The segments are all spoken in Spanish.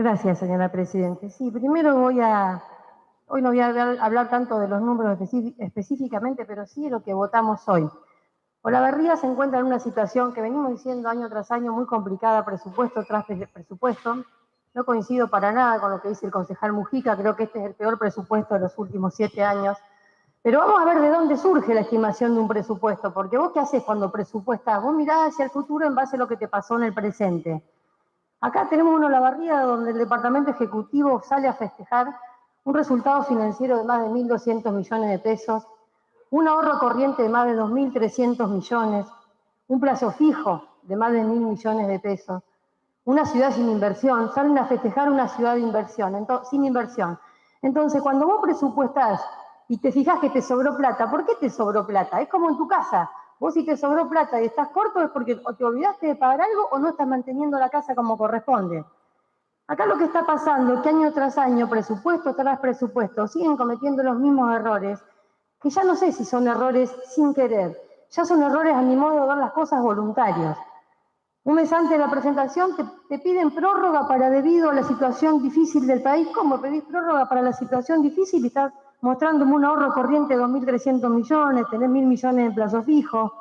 Gracias, señora Presidente. Sí, primero hoy no voy a hablar tanto de los números específicamente, pero sí de lo que votamos hoy. Olavarría se encuentra en una situación que venimos diciendo año tras año muy complicada, presupuesto tras presupuesto. No coincido para nada con lo que dice el concejal Mujica, creo que este es el peor presupuesto de los últimos 7 años. Pero vamos a ver de dónde surge la estimación de un presupuesto, porque vos qué haces cuando presupuestás, vos mirás hacia el futuro en base a lo que te pasó en el presente. Acá tenemos una Olavarría donde el Departamento Ejecutivo sale a festejar un resultado financiero de más de 1.200 millones de pesos, un ahorro corriente de más de 2.300 millones, un plazo fijo de más de 1.000 millones de pesos, una ciudad sin inversión, salen a festejar una ciudad de inversión, sin inversión. Entonces, cuando vos presupuestás y te fijás que te sobró plata, ¿por qué te sobró plata? Es como en tu casa. Vos si te sobró plata y estás corto es porque o te olvidaste de pagar algo o no estás manteniendo la casa como corresponde. Acá lo que está pasando es que año tras año, presupuesto tras presupuesto, siguen cometiendo los mismos errores, que ya no sé si son errores sin querer, ya son errores a mi modo de ver las cosas voluntarios. Un mes antes de la presentación te piden prórroga para debido a la situación difícil del país. ¿Cómo pedís prórroga para la situación difícil y estás mostrándome un ahorro corriente de 2.300 millones, tenés 1.000 millones en plazo fijo?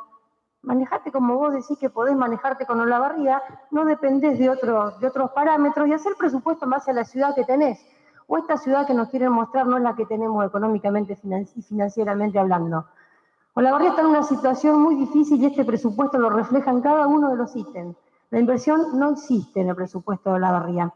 Manejate como vos decís que podés manejarte con Olavarría, no dependés de otros parámetros y hacer presupuesto en base a la ciudad que tenés. O esta ciudad que nos quieren mostrar no es la que tenemos económicamente y financieramente hablando. Olavarría está en una situación muy difícil y este presupuesto lo refleja en cada uno de los ítems. La inversión no existe en el presupuesto de Olavarría.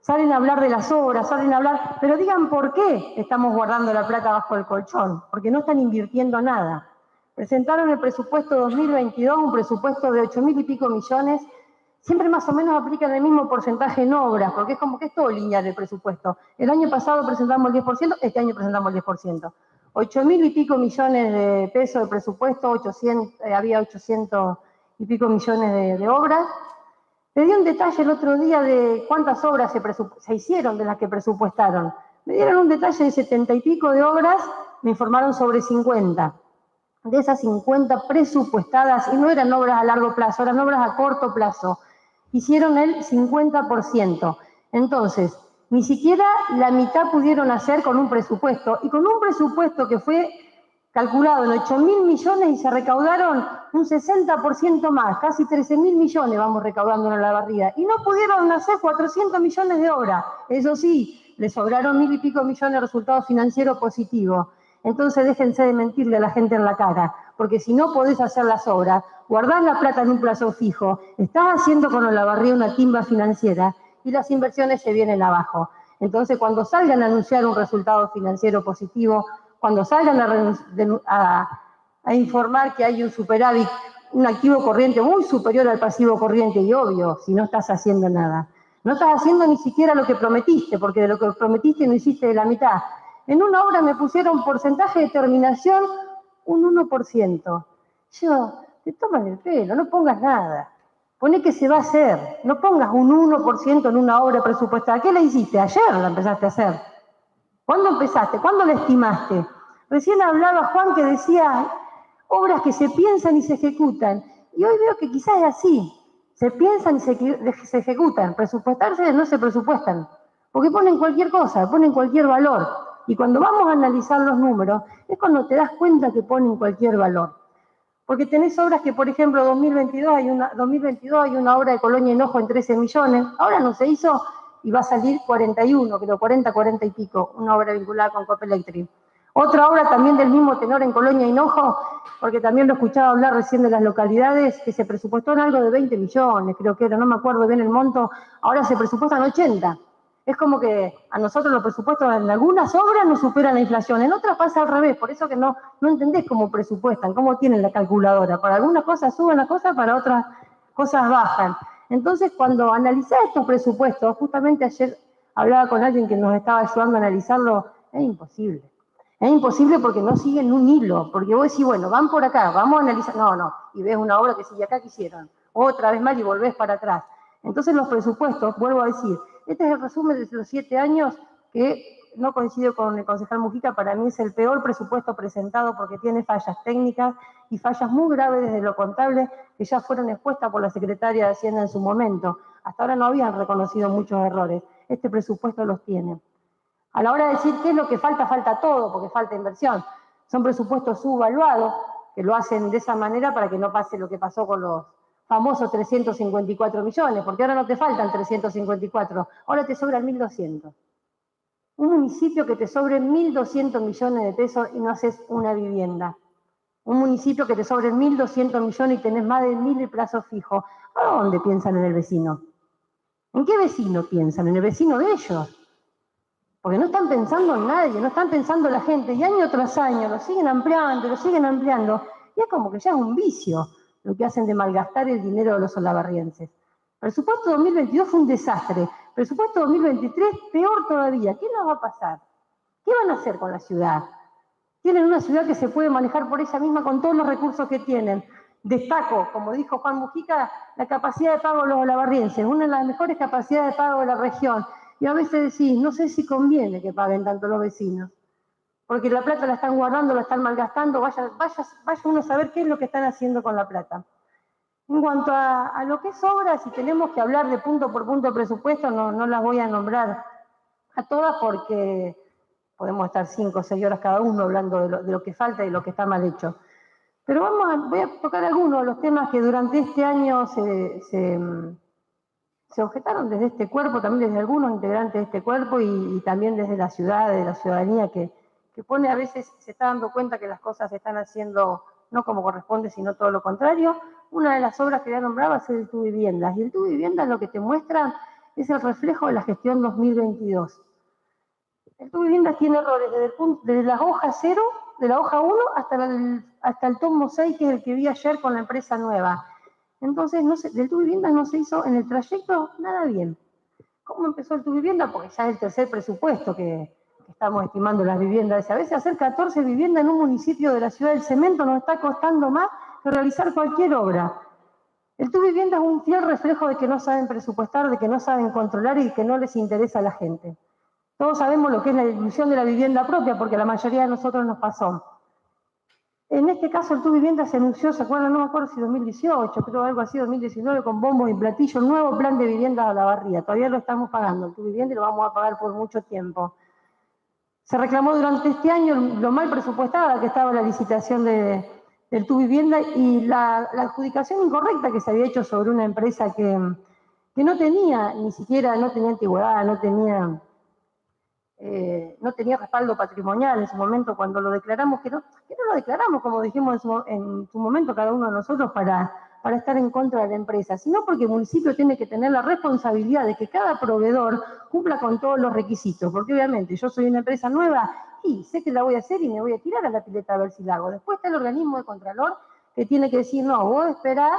Salen a hablar de las obras, salen a hablar, pero digan por qué estamos guardando la plata bajo el colchón, porque no están invirtiendo nada. Presentaron el presupuesto 2022, un presupuesto de 8.000 y pico millones, siempre más o menos aplican el mismo porcentaje en obras, porque es como que es todo lineal el presupuesto. El año pasado presentamos el 10%, este año presentamos el 10%. 8.000 y pico millones de pesos de presupuesto, había 800 y pico millones de obras. Le di un detalle el otro día de cuántas obras se hicieron de las que presupuestaron. Me dieron un detalle de 70 y pico de obras, me informaron sobre 50. De esas 50 presupuestadas, y no eran obras a largo plazo, eran obras a corto plazo, hicieron el 50%. Entonces, ni siquiera la mitad pudieron hacer con un presupuesto, y con un presupuesto que fue calculado en 8.000 millones y se recaudaron un 60% más, casi 13.000 millones vamos recaudando en Olavarría, y no pudieron hacer 400 millones de obra. Eso sí, les sobraron 1.000 y pico millones de resultados financieros positivos. Entonces déjense de mentirle a la gente en la cara, porque si no podés hacer las obras, guardás la plata en un plazo fijo, estás haciendo con Olavarría una timba financiera y las inversiones se vienen abajo. Entonces cuando salgan a anunciar un resultado financiero positivo, cuando salgan a informar que hay un superávit, un activo corriente muy superior al pasivo corriente, y obvio, si no estás haciendo nada. No estás haciendo ni siquiera lo que prometiste, porque de lo que prometiste no hiciste de la mitad. En una obra me pusieron porcentaje de terminación un 1%. Yo, te toman el pelo, no pongas nada. Poné que se va a hacer. No pongas un 1% en una obra presupuestada. ¿Qué la hiciste? Ayer la empezaste a hacer. ¿Cuándo empezaste? ¿Cuándo la estimaste? Recién hablaba Juan que decía obras que se piensan y se ejecutan. Y hoy veo que quizás es así. Se piensan y se ejecutan. Presupuestarse no se presupuestan. Porque ponen cualquier cosa, ponen cualquier valor. Y cuando vamos a analizar los números, es cuando te das cuenta que ponen cualquier valor. Porque tenés obras que, por ejemplo, 2022 hay una obra de Colonia Hinojo en 13 millones. Ahora no se hizo y va a salir 41, creo, 40 y pico, una obra vinculada con Copelectric. Otra obra también del mismo tenor en Colonia Hinojo, porque también lo escuchaba hablar recién de las localidades, que se presupuestó en algo de 20 millones, creo que era, no me acuerdo bien el monto, ahora se presupuestan 80. Es como que a nosotros los presupuestos en algunas obras nos superan la inflación, en otras pasa al revés, por eso que no entendés cómo presupuestan, cómo tienen la calculadora. Para algunas cosas suben las cosas, para otras cosas bajan. Entonces, cuando analizás estos presupuestos, justamente ayer hablaba con alguien que nos estaba ayudando a analizarlo, es imposible. Es imposible porque no siguen un hilo, porque vos decís, bueno, van por acá, vamos a analizar, no, y ves una obra que sigue acá, que hicieron, otra vez más y volvés para atrás. Entonces los presupuestos, vuelvo a decir, este es el resumen de los 7 años que no coincido con el concejal Mujica, para mí es el peor presupuesto presentado porque tiene fallas técnicas y fallas muy graves desde lo contable que ya fueron expuestas por la secretaria de Hacienda en su momento. Hasta ahora no habían reconocido muchos errores. este presupuesto los tiene. A la hora de decir qué es lo que falta, falta todo, porque falta inversión. Son presupuestos subvaluados, que lo hacen de esa manera para que no pase lo que pasó con los famosos 354 millones, porque ahora no te faltan 354, ahora te sobran 1.200. Un municipio que te sobre 1.200 millones de pesos y no haces una vivienda. Un municipio que te sobre 1.200 millones y tenés más de 1.000 de plazo fijo. ¿A dónde piensan en el vecino? ¿En qué vecino piensan? ¿En el vecino de ellos? Porque no están pensando en nadie, no están pensando en la gente. Y año tras año lo siguen ampliando, lo siguen ampliando. Y es como que ya es un vicio lo que hacen de malgastar el dinero de los olavarrienses. Presupuesto 2022 fue un desastre. Presupuesto 2023, peor todavía. ¿Qué nos va a pasar? ¿Qué van a hacer con la ciudad? Tienen una ciudad que se puede manejar por ella misma con todos los recursos que tienen. Destaco, como dijo Juan Mujica, la capacidad de pago de los olavarrienses, una de las mejores capacidades de pago de la región. Y a veces decís, no sé si conviene que paguen tanto los vecinos, porque la plata la están guardando, la están malgastando, vaya uno a saber qué es lo que están haciendo con la plata. En cuanto a lo que es obras, si tenemos que hablar de punto por punto de presupuesto, no las voy a nombrar a todas porque podemos estar 5 o 6 horas cada uno hablando de lo que falta y de lo que está mal hecho. Pero voy a tocar algunos de los temas que durante este año se objetaron desde este cuerpo, también desde algunos integrantes de este cuerpo y también desde la ciudad, de la ciudadanía, que pone a veces, se está dando cuenta que las cosas se están haciendo no como corresponde, sino todo lo contrario. Una de las obras que ya nombraba es el Tu Viviendas, y el Tu Viviendas lo que te muestra es el reflejo de la gestión 2022. El Tu Viviendas tiene errores desde la hoja 0, de la hoja 1 hasta el tomo 6, que es el que vi ayer con la empresa nueva. Entonces, del Tu Viviendas no se hizo en el trayecto nada bien. ¿Cómo empezó el Tu Vivienda? Porque ya es el tercer presupuesto que estamos estimando las viviendas. A veces hacer 14 viviendas en un municipio de la ciudad del cemento nos está costando más que realizar cualquier obra. El Tu Vivienda es un fiel reflejo de que no saben presupuestar, de que no saben controlar y que no les interesa a la gente. Todos sabemos lo que es la ilusión de la vivienda propia, porque a la mayoría de nosotros nos pasó. En este caso, el Tu Vivienda se anunció, ¿se acuerdan? No me acuerdo si 2018, creo algo así, 2019, con bombos y platillos, un nuevo plan de viviendas a Olavarría. Todavía lo estamos pagando, el Tu Vivienda, y lo vamos a pagar por mucho tiempo. Se reclamó durante este año lo mal presupuestada que estaba la licitación del Tu Vivienda y la adjudicación incorrecta que se había hecho sobre una empresa que no tenía, ni siquiera, no tenía antigüedad, no tenía respaldo patrimonial en su momento cuando lo declaramos, que no lo declaramos como dijimos en su momento cada uno de nosotros para estar en contra de la empresa, sino porque el municipio tiene que tener la responsabilidad de que cada proveedor cumpla con todos los requisitos, porque obviamente yo soy una empresa nueva y sé que la voy a hacer y me voy a tirar a la pileta a ver si la hago. Después está el organismo de Contralor que tiene que decir, no, vos esperá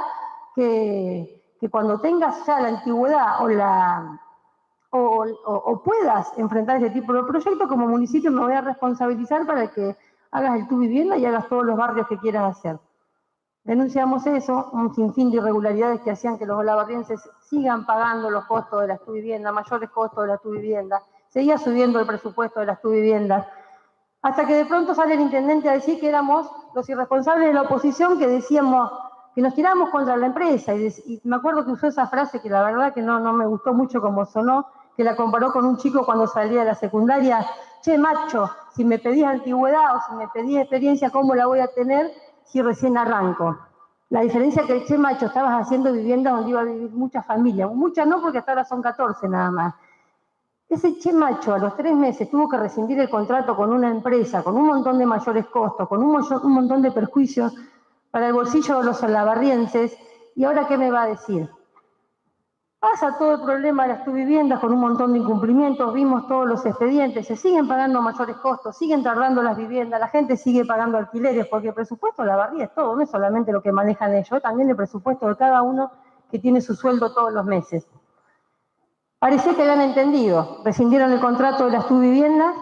que cuando tengas ya la antigüedad o puedas enfrentar ese tipo de proyecto, como municipio me voy a responsabilizar para que hagas el Tu Vivienda y hagas todos los barrios que quieras hacer. Denunciamos eso, un sinfín de irregularidades que hacían que los olavarrienses sigan pagando los costos de las Tu Viviendas, mayores costos de las Tu Viviendas, seguía subiendo el presupuesto de las Tu Viviendas, hasta que de pronto sale el intendente a decir que éramos los irresponsables de la oposición, que decíamos que nos tirábamos contra la empresa, y me acuerdo que usó esa frase que la verdad que no me gustó mucho como sonó, que la comparó con un chico cuando salía de la secundaria. Che, macho, si me pedís antigüedad o si me pedís experiencia, ¿cómo la voy a tener si recién arranco? La diferencia es que el che macho estabas haciendo viviendas donde iba a vivir muchas familias, muchas no porque hasta ahora son 14 nada más. Ese che macho a los 3 meses tuvo que rescindir el contrato con una empresa, con un montón de mayores costos, con un montón de perjuicios para el bolsillo de los olavarrienses, y ahora ¿qué me va a decir? Pasa todo el problema de las Tu Viviendas con un montón de incumplimientos, vimos todos los expedientes, se siguen pagando mayores costos, siguen tardando las viviendas, la gente sigue pagando alquileres, porque el presupuesto de Olavarría es todo, no es solamente lo que manejan ellos, es también el presupuesto de cada uno que tiene su sueldo todos los meses. Parecía que habían entendido, rescindieron el contrato de las Tu Viviendas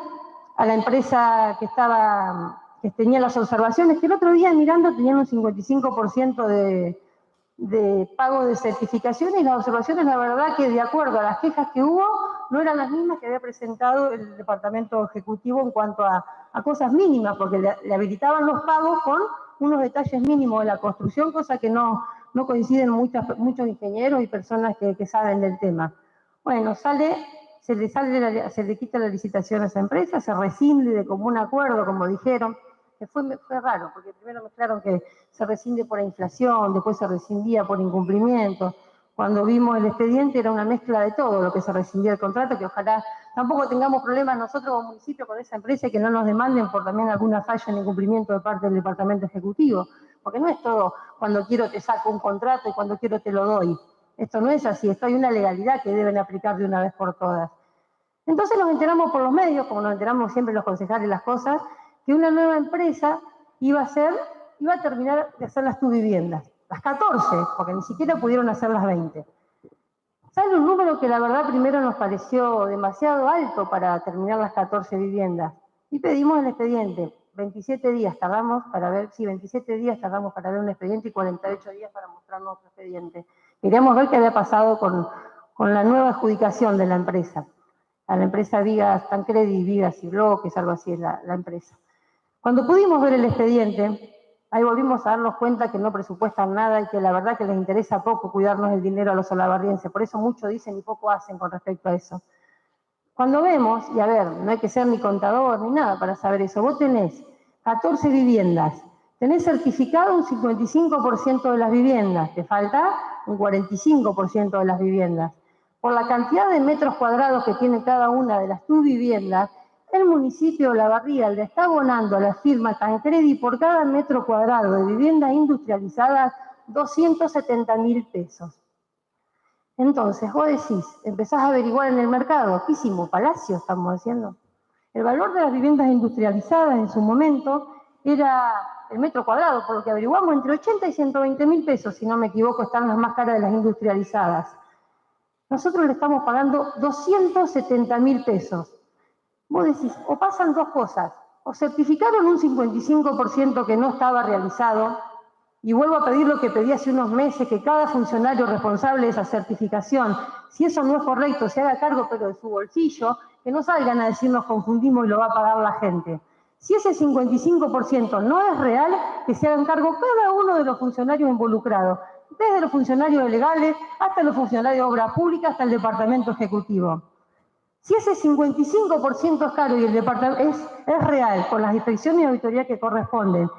a la empresa que tenía las observaciones, que el otro día mirando tenían un 55% de pago de certificaciones, y las observaciones, la verdad que de acuerdo a las quejas que hubo, no eran las mismas que había presentado el Departamento Ejecutivo en cuanto a cosas mínimas, porque le habilitaban los pagos con unos detalles mínimos de la construcción, cosa que no coinciden muchos ingenieros y personas que saben del tema. Bueno, se le quita la licitación a esa empresa, se rescinde de común acuerdo, como dijeron, que fue raro, porque primero mezclaron que se rescinde por inflación, después se rescindía por incumplimiento. Cuando vimos el expediente era una mezcla de todo lo que se rescindía el contrato, que ojalá tampoco tengamos problemas nosotros como municipio con esa empresa y que no nos demanden por también alguna falla en incumplimiento de parte del departamento ejecutivo, porque no es todo cuando quiero te saco un contrato y cuando quiero te lo doy. Esto no es así, esto hay una legalidad que deben aplicar de una vez por todas. Entonces nos enteramos por los medios, como nos enteramos siempre los concejales las cosas, que una nueva empresa iba a terminar de hacer las viviendas, las 14, porque ni siquiera pudieron hacer las 20. ¿Sale un número que la verdad primero nos pareció demasiado alto para terminar las 14 viviendas? Y pedimos el expediente. 27 días tardamos para ver, sí, 27 días tardamos para ver un expediente y 48 días para mostrar nuestro expediente. Queríamos ver qué había pasado con la nueva adjudicación de la empresa. A la empresa Vigas Tancredi, Vigas y Bloques, algo así es la empresa. Cuando pudimos ver el expediente, ahí volvimos a darnos cuenta que no presupuestan nada y que la verdad que les interesa poco cuidarnos el dinero a los olavarrienses. Por eso mucho dicen y poco hacen con respecto a eso. Cuando vemos, y a ver, no hay que ser ni contador ni nada para saber eso, vos tenés 14 viviendas, tenés certificado un 55% de las viviendas, te falta un 45% de las viviendas. Por la cantidad de metros cuadrados que tiene cada una de las viviendas, el municipio de Olavarría le está abonando a la firma Tancredi por cada metro cuadrado de vivienda industrializada 270.000 pesos. Entonces, vos decís, empezás a averiguar en el mercado, ¿qué hicimos? Palacio estamos haciendo. El valor de las viviendas industrializadas en su momento era el metro cuadrado, por lo que averiguamos, entre 80 y 120.000 pesos, si no me equivoco, están las más caras de las industrializadas. Nosotros le estamos pagando 270.000 pesos. Vos decís, o pasan dos cosas, o certificaron un 55% que no estaba realizado, y vuelvo a pedir lo que pedí hace unos meses, que cada funcionario responsable de esa certificación, si eso no es correcto, se haga cargo pero de su bolsillo, que no salgan a decir nos confundimos y lo va a pagar la gente. Si ese 55% no es real, que se hagan cargo cada uno de los funcionarios involucrados, desde los funcionarios legales hasta los funcionarios de obra pública, hasta el departamento ejecutivo. Si ese 55% es caro y el departamento es real, con las inspecciones y auditorías que corresponden,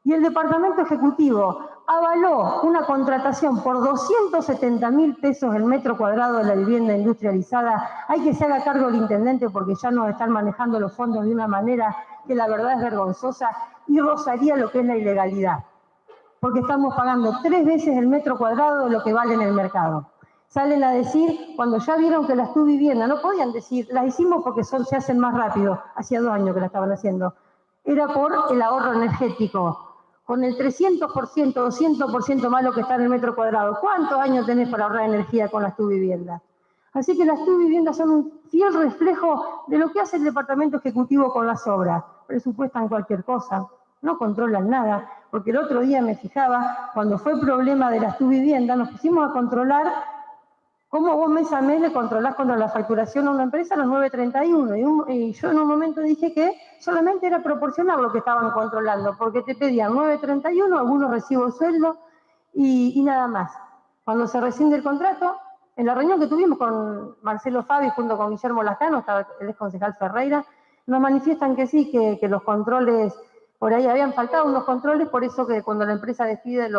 y el departamento ejecutivo avaló una contratación por 270.000 pesos el metro cuadrado de la vivienda industrializada, hay que se haga cargo el intendente porque ya nos están manejando los fondos de una manera que la verdad es vergonzosa y rozaría lo que es la ilegalidad, porque estamos pagando 3 veces el metro cuadrado de lo que vale en el mercado. Salen a decir, cuando ya vieron que las viviendas, no podían decir, las hicimos porque se hacen más rápido, hacía 2 años que la estaban haciendo, era por el ahorro energético. Con el 300%, 200% más lo que está en el metro cuadrado, ¿cuántos años tenés para ahorrar energía con las viviendas? Así que las viviendas son un fiel reflejo de lo que hace el departamento ejecutivo con las obras. Presupuestan cualquier cosa, no controlan nada, porque el otro día me fijaba, cuando fue el problema de las viviendas, nos pusimos a controlar cómo vos mes a mes le controlás contra la facturación a una empresa a los 9.31. Y yo en un momento dije que solamente era proporcional lo que estaban controlando, porque te pedían 9.31, algunos recibos sueldo y nada más. Cuando se rescinde el contrato, en la reunión que tuvimos con Marcelo Fabi junto con Guillermo Lascano, estaba el ex concejal Ferreira, nos manifiestan que sí, que los controles, por ahí habían faltado unos controles, por eso que cuando la empresa despide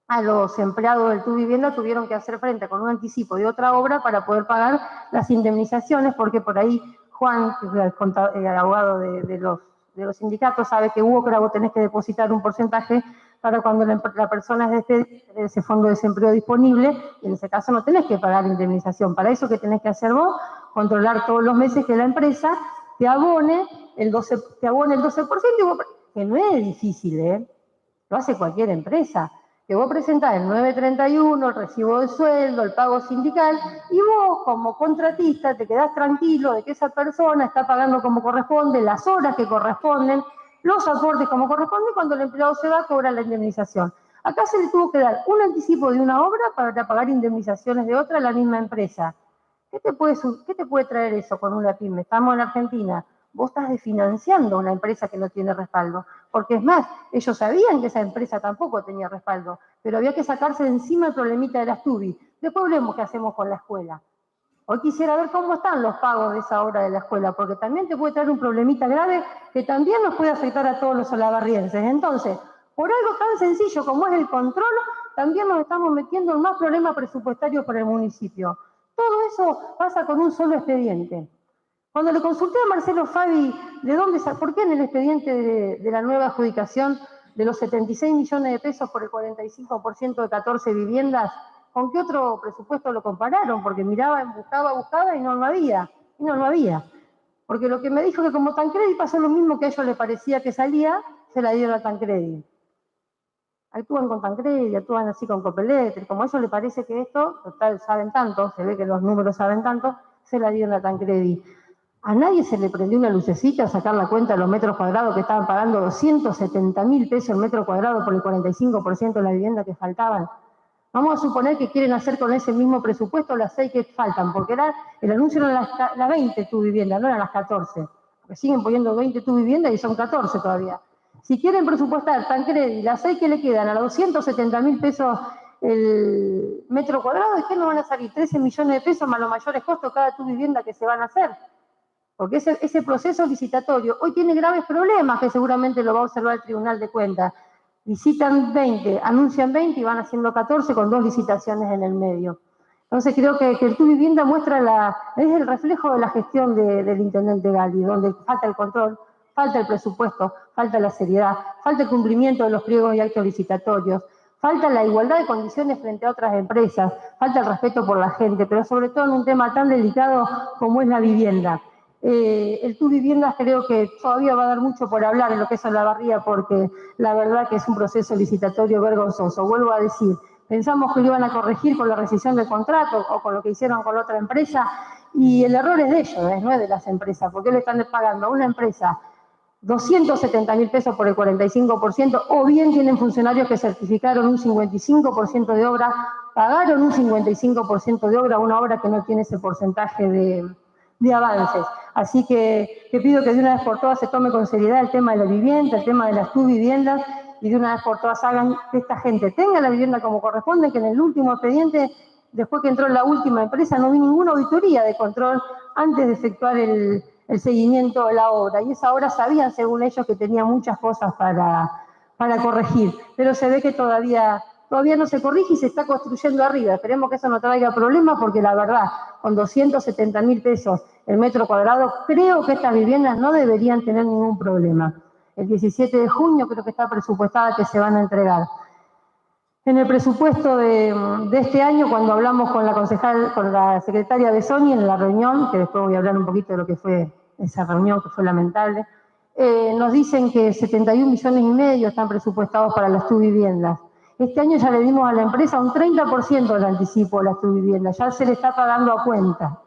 a los empleados del vivienda tuvieron que hacer frente con un anticipo de otra obra para poder pagar las indemnizaciones, porque por ahí Juan, que es el abogado de los sindicatos, sabe que vos tenés que depositar un porcentaje para cuando la persona es despedida, ese fondo de desempleo disponible, y en ese caso no tenés que pagar indemnización. Para eso, ¿qué tenés que hacer vos? Controlar todos los meses que la empresa te abone el 12%, y vos, que no es difícil, lo hace cualquier empresa. Que vos presentás el 931, el recibo de sueldo, el pago sindical, y vos como contratista te quedás tranquilo de que esa persona está pagando como corresponde, las horas que corresponden, los aportes como corresponde, y cuando el empleado se va cobra la indemnización. Acá se le tuvo que dar un anticipo de una obra para pagar indemnizaciones de otra a la misma empresa. ¿Qué te puede traer eso con una pyme? Estamos en Argentina. Vos estás desfinanciando una empresa que no tiene respaldo. Porque es más, ellos sabían que esa empresa tampoco tenía respaldo, pero había que sacarse de encima el problemita de las TUBI. Después vemos qué hacemos con la escuela. Hoy quisiera ver cómo están los pagos de esa obra de la escuela, porque también te puede traer un problemita grave que también nos puede afectar a todos los olavarrienses. Entonces, por algo tan sencillo como es el control, también nos estamos metiendo en más problemas presupuestarios para el municipio. Todo eso pasa con un solo expediente. Cuando le consulté a Marcelo Fabi por qué en el expediente de la nueva adjudicación de los 76 millones de pesos por el 45% de 14 viviendas, ¿con qué otro presupuesto lo compararon? Porque miraban, buscaba y no lo había. Y no lo había. Porque lo que me dijo que como Tancredi pasó lo mismo que a ellos les parecía que salía, se la dieron a Tancredi. Actúan con Tancredi, actúan así con Copeletri. Como a ellos les parece que esto, total, saben tanto, se ve que los números saben tanto, se la dieron a Tancredi. A nadie se le prendió una lucecita a sacar la cuenta de los metros cuadrados que estaban pagando 270.000 pesos el metro cuadrado por el 45% de la vivienda que faltaban. Vamos a suponer que quieren hacer con ese mismo presupuesto las 6 que faltan, porque el anuncio eran las 20 tu vivienda, no eran las 14. Porque siguen poniendo 20 tu vivienda y son 14 todavía. Si quieren presupuestar Tancredi las 6 que le quedan a 270.000 pesos el metro cuadrado, ¿de qué nos van a salir? 13 millones de pesos más los mayores costos cada tu vivienda que se van a hacer. Porque ese proceso licitatorio hoy tiene graves problemas que seguramente lo va a observar el Tribunal de Cuentas. Licitan 20, anuncian 20 y van haciendo 14 con 2 licitaciones en el medio. Entonces creo que el Tu Vivienda es el reflejo de la gestión del intendente Gali, donde falta el control, falta el presupuesto, falta la seriedad, falta el cumplimiento de los pliegos y actos licitatorios, falta la igualdad de condiciones frente a otras empresas, falta el respeto por la gente, pero sobre todo en un tema tan delicado como es la vivienda. El Tu Viviendas creo que todavía va a dar mucho por hablar en lo que es Olavarría, porque la verdad que es un proceso licitatorio vergonzoso. Vuelvo a decir, pensamos que lo iban a corregir con la rescisión del contrato o con lo que hicieron con la otra empresa, y el error es de ellos, no es de las empresas, porque le están pagando a una empresa 270.000 pesos por el 45%, o bien tienen funcionarios que certificaron un 55% de obra, pagaron un 55% de obra, una obra que no tiene ese porcentaje de avances. Así que pido que de una vez por todas se tome con seriedad el tema de la vivienda, el tema de las Tu Viviendas, y de una vez por todas hagan que esta gente tenga la vivienda como corresponde, que en el último expediente, después que entró la última empresa, no vi ninguna auditoría de control antes de efectuar el seguimiento de la obra. Y esa obra sabían, según ellos, que tenía muchas cosas para corregir, pero se ve que todavía no se corrige y se está construyendo arriba. Esperemos que eso no traiga problemas, porque la verdad, con 270.000 pesos el metro cuadrado, creo que estas viviendas no deberían tener ningún problema. El 17 de junio creo que está presupuestada que se van a entregar. En el presupuesto de este año, cuando hablamos con la secretaria Besoni en la reunión, que después voy a hablar un poquito de lo que fue esa reunión, que fue lamentable, nos dicen que 71,5 millones están presupuestados para las Tu Viviendas. Este año ya le dimos a la empresa un 30% del anticipo de las Tu Viviendas, ya se le está pagando a cuenta.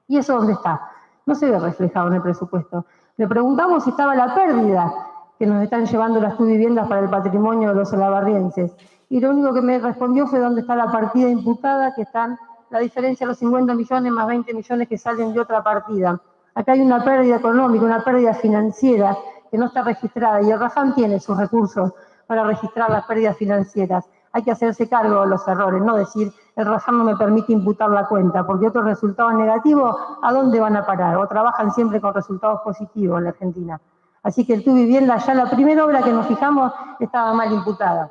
¿Y eso dónde está? No se ve reflejado en el presupuesto. Le preguntamos si estaba la pérdida que nos están llevando las Tu Viviendas para el patrimonio de los olavarrienses. Y lo único que me respondió fue dónde está la partida imputada, que están la diferencia de los 50 millones más 20 millones que salen de otra partida. Acá hay una pérdida económica, una pérdida financiera que no está registrada, y el RAFAM tiene sus recursos para registrar las pérdidas financieras. Hay que hacerse cargo de los errores, no decir el RAFAM no me permite imputar la cuenta, porque otros resultados negativos, ¿a dónde van a parar? O trabajan siempre con resultados positivos en la Argentina. Así que el Tu Vivienda, ya la primera obra que nos fijamos, estaba mal imputada.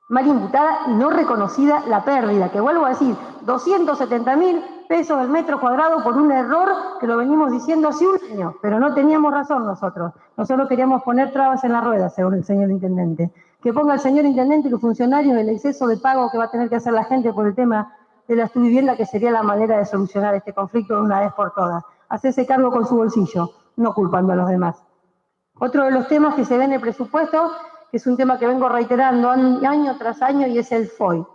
Mal imputada y no reconocida la pérdida, que vuelvo a decir, 270.000 pesos el metro cuadrado por un error que lo venimos diciendo hace un año, pero no teníamos razón nosotros. Nosotros queríamos poner trabas en la rueda, según el señor intendente. Que ponga el señor intendente y los funcionarios el exceso de pago que va a tener que hacer la gente por el tema de las Tu Viviendas, que sería la manera de solucionar este conflicto de una vez por todas. Hacerse cargo con su bolsillo, no culpando a los demás. Otro de los temas que se ve en el presupuesto, que es un tema que vengo reiterando año tras año, y es el FOI.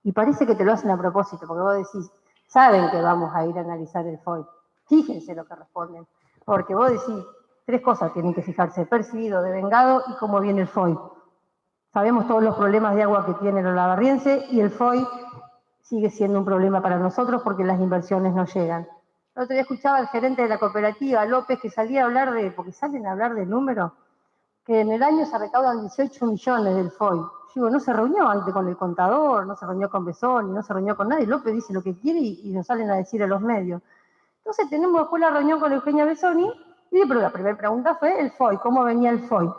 Y parece que te lo hacen a propósito, porque vos decís, saben que vamos a ir a analizar el FOI. Fíjense lo que responden. Porque vos decís, 3 cosas tienen que fijarse: percibido, devengado y cómo viene el FOI. Sabemos todos los problemas de agua que tiene el olavarriense, y el FOI sigue siendo un problema para nosotros porque las inversiones no llegan. El otro día escuchaba al gerente de la cooperativa, López, que salía a hablar porque salen a hablar de números, que en el año se recaudan 18 millones del FOI. Digo, no se reunió antes con el contador, no se reunió con Besoni, no se reunió con nadie. López dice lo que quiere y nos salen a decir a los medios. Entonces tenemos después la reunión con Eugenia Besoni pero la primera pregunta fue el FOI, ¿cómo venía el FOI?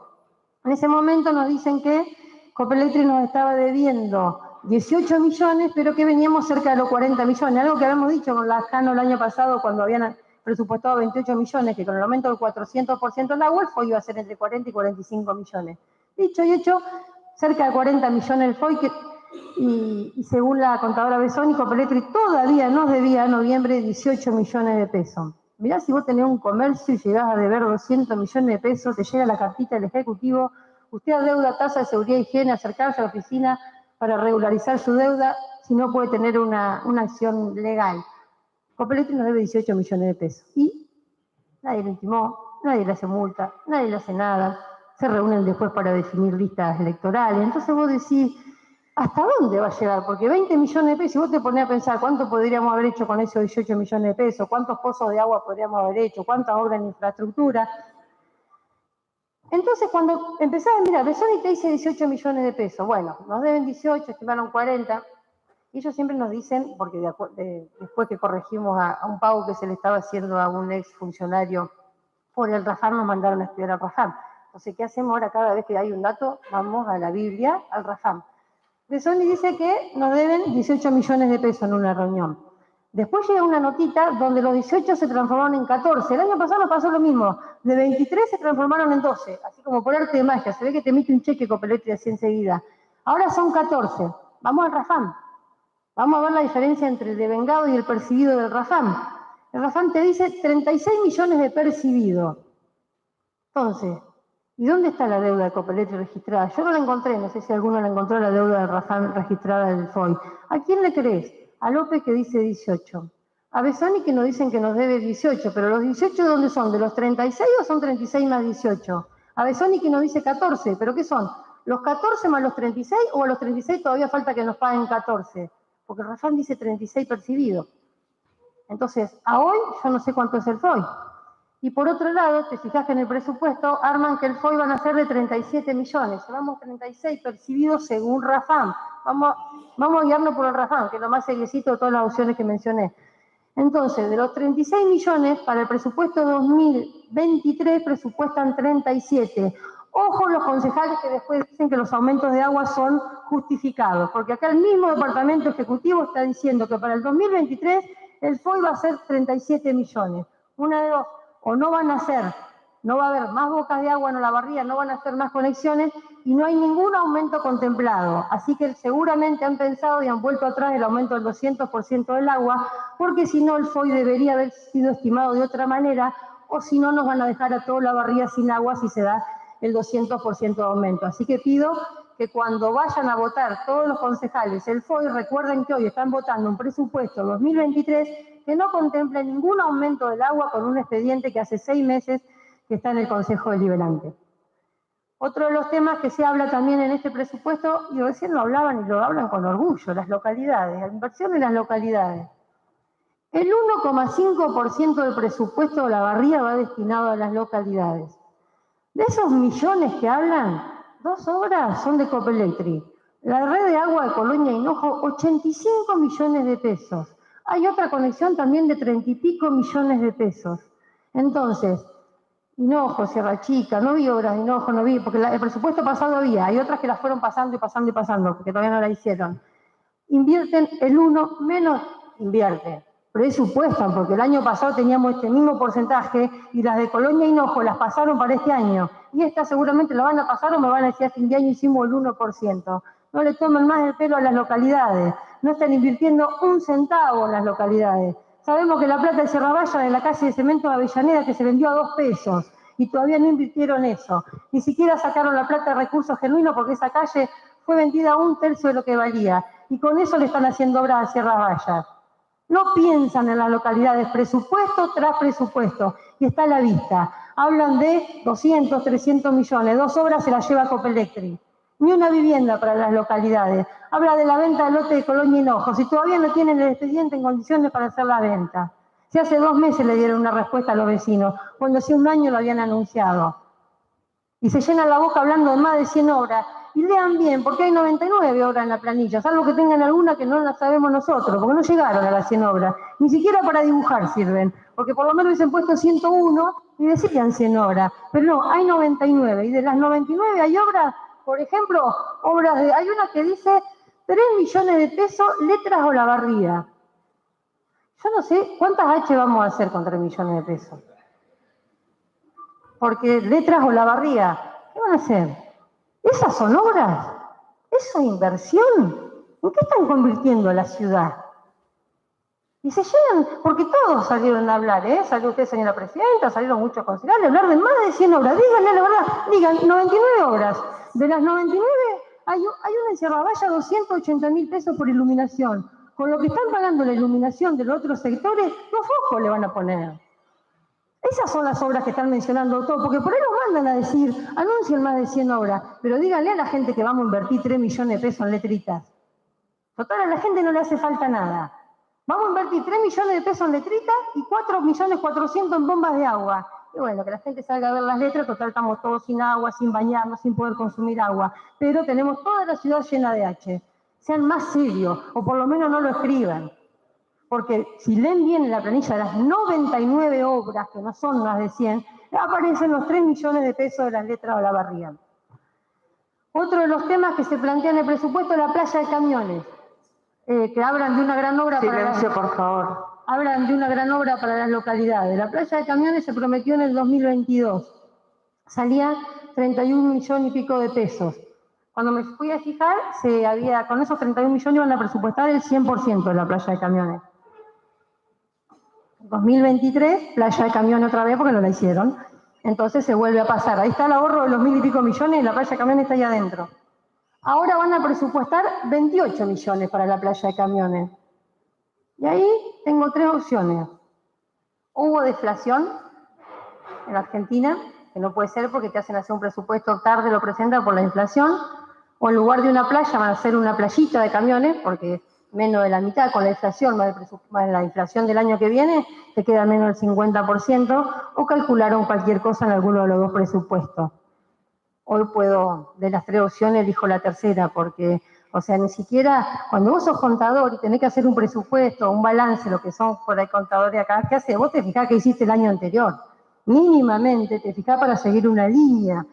En ese momento nos dicen que Copelectric nos estaba debiendo 18 millones, pero que veníamos cerca de los 40 millones, algo que habíamos dicho con la Cano el año pasado cuando habían presupuestado 28 millones, que con el aumento del 400% del agua, el FOI iba a ser entre 40 y 45 millones. Dicho y hecho, cerca de 40 millones el FOI, y según la contadora Besoni, Copelectric todavía nos debía en noviembre 18 millones de pesos. Mirá, si vos tenés un comercio y llegás a deber 200 millones de pesos, te llega la cartita del Ejecutivo, usted adeuda tasa de seguridad e higiene, acercarse a la oficina para regularizar su deuda, si no puede tener una acción legal. Copelectric nos debe 18 millones de pesos. Y nadie lo intimó, nadie le hace multa, nadie le hace nada. Se reúnen después para definir listas electorales. Entonces vos decís, ¿hasta dónde va a llegar? Porque 20 millones de pesos, si vos te ponés a pensar cuánto podríamos haber hecho con esos 18 millones de pesos, cuántos pozos de agua podríamos haber hecho, cuántas obras en infraestructura. Entonces, cuando empezás a mirar, Besoni te dice 18 millones de pesos. Bueno, nos deben 18, estimaron 40. Y ellos siempre nos dicen, porque después que corregimos a un pago que se le estaba haciendo a un ex funcionario por el Rafam, nos mandaron a estudiar al Rafam. Entonces, ¿qué hacemos ahora? Cada vez que hay un dato, vamos a la Biblia, al Rafam. Besoni dice que nos deben 18 millones de pesos en una reunión. Después llega una notita donde los 18 se transformaron en 14. El año pasado nos pasó lo mismo. De 23 se transformaron en 12. Así como por arte de magia. Se ve que te emite un cheque Copelectric así enseguida. Ahora son 14. Vamos al Rafam. Vamos a ver la diferencia entre el devengado y el percibido del Rafam. El Rafam te dice 36 millones de percibido. Entonces, ¿y dónde está la deuda de Copelectric registrada? Yo no la encontré, no sé si alguno la encontró, la deuda del Rafam registrada del FOI. ¿A quién le crees? A López, que dice 18. A Besoni, que nos dicen que nos debe 18, pero los 18 ¿dónde son? ¿De los 36 o son 36 más 18? A Besoni, que nos dice 14, ¿pero qué son? ¿Los 14 más los 36 o a los 36 todavía falta que nos paguen 14? Porque el Rafam dice 36 percibido. Entonces, a hoy yo no sé cuánto es el FOI. Y por otro lado, te fijas que en el presupuesto arman que el FOI van a ser de 37 millones. Llevamos 36 percibidos según Rafam. Vamos a guiarnos por el Rafam, que es lo más seriecito de todas las opciones que mencioné. Entonces, de los 36 millones, para el presupuesto 2023 presupuestan 37. Ojo los concejales que después dicen que los aumentos de agua son justificados, porque acá el mismo departamento ejecutivo está diciendo que para el 2023 el FOI va a ser 37 millones. Una de dos, o no van a hacer, no va a haber más bocas de agua en Olavarría, no van a hacer más conexiones y no hay ningún aumento contemplado. Así que seguramente han pensado y han vuelto atrás el aumento del 200% del agua, porque si no el FOI debería haber sido estimado de otra manera, o si no nos van a dejar a toda Olavarría sin agua si se da el 200% de aumento. Así que pido que cuando vayan a votar todos los concejales el FOI, recuerden que hoy están votando un presupuesto 2023 que no contempla ningún aumento del agua con un expediente que hace 6 meses que está en el Consejo Deliberante. Otro de los temas que se habla también en este presupuesto, y recién lo hablaban y lo hablan con orgullo, las localidades, la inversión en las localidades. El 1,5% del presupuesto de Olavarría va destinado a las localidades. De esos millones que hablan, 2 obras son de Copelectric. La red de agua de Colonia Hinojo, 85 millones de pesos. Hay otra conexión también de 30 y pico millones de pesos. Entonces, Hinojo, Sierra Chica, no vi obras de Hinojo, no vi, porque el presupuesto pasado había, hay otras que las fueron pasando y pasando y pasando, porque todavía no la hicieron. Invierten el 1 menos invierten. Presupuestan, porque el año pasado teníamos este mismo porcentaje y las de Colonia Hinojo las pasaron para este año. Y estas seguramente la van a pasar o me van a decir a fin de año hicimos el 1%. No le tomen más el pelo a las localidades. No están invirtiendo un centavo en las localidades. Sabemos que la plata de Sierra Valla de la calle de cemento de Avellaneda que se vendió a 2 pesos y todavía no invirtieron eso. Ni siquiera sacaron la plata de recursos genuinos porque esa calle fue vendida a 1/3 de lo que valía. Y con eso le están haciendo obras a Sierra Valla. No piensan en las localidades, presupuesto tras presupuesto, y está a la vista. Hablan de 200, 300 millones, 2 obras se las lleva Copelectric. Ni una vivienda para las localidades. Habla de la venta del lote de Colonia Hinojo, si todavía no tienen el expediente en condiciones para hacer la venta. Si hace 2 meses le dieron una respuesta a los vecinos, cuando hace 1 año lo habían anunciado. Y se llenan la boca hablando de más de 100 obras, y lean bien, porque hay 99 obras en la planilla, salvo que tengan alguna que no la sabemos nosotros, porque no llegaron a las 100 obras. Ni siquiera para dibujar sirven, porque por lo menos hubiesen puesto 101 y decían 100 obras. Pero no, hay 99, y de las 99 hay obras, por ejemplo, hay una que dice 3 millones de pesos, letras Olavarría. Yo no sé cuántas H vamos a hacer con 3 millones de pesos. Porque letras Olavarría, ¿qué van a hacer? ¿Esas son obras? ¿Eso es inversión? ¿En qué están convirtiendo a la ciudad? Y se llenan, porque todos salieron a hablar, ¿eh? Salió usted, señora presidenta, salieron muchos concejales a hablar de más de 100 obras. Díganle la verdad, digan 99 obras. De las 99 hay una en Cerravalla, 280.000 pesos por iluminación. Con lo que están pagando la iluminación de los otros sectores, los focos le van a poner. Esas son las obras que están mencionando todos, porque por ahí nos mandan a decir, anuncien más de 100 obras, pero díganle a la gente que vamos a invertir 3 millones de pesos en letritas. Total, a la gente no le hace falta nada. Vamos a invertir 3 millones de pesos en letritas y 4.400.000 en bombas de agua. Y bueno, que la gente salga a ver las letras, total estamos todos sin agua, sin bañarnos, sin poder consumir agua. Pero tenemos toda la ciudad llena de H. Sean más serios, o por lo menos no lo escriban. Porque si leen bien en la planilla de las 99 obras, que no son más de 100, aparecen los 3 millones de pesos de las letras Olavarría. Otro de los temas que se plantea en el presupuesto es la playa de camiones, que hablan de una gran obra Silencio, por favor. Hablan de una gran obra para las localidades. La playa de camiones se prometió en el 2022. Salía 31 millones y pico de pesos. Cuando me fui a fijar, con esos 31 millones iban a presupuestar el 100% de la playa de camiones. 2023, playa de camiones otra vez porque no la hicieron. Entonces se vuelve a pasar. Ahí está el ahorro de los 1.000 y pico millones y la playa de camiones está ahí adentro. Ahora van a presupuestar 28 millones para la playa de camiones. Y ahí tengo 3 opciones. Hubo deflación en Argentina, que no puede ser porque te hacen hacer un presupuesto tarde, lo presentan por la inflación, o en lugar de una playa van a hacer una playita de camiones, porque menos de la mitad con la inflación, más la inflación del año que viene, te queda menos del 50%, o calcularon cualquier cosa en alguno de los dos presupuestos. Hoy de las 3 opciones, elijo la tercera, porque, o sea, ni siquiera, cuando vos sos contador y tenés que hacer un presupuesto, un balance, lo que son por ahí contadores acá, ¿qué haces? Vos te fijás qué hiciste el año anterior. Mínimamente te fijás para seguir una línea.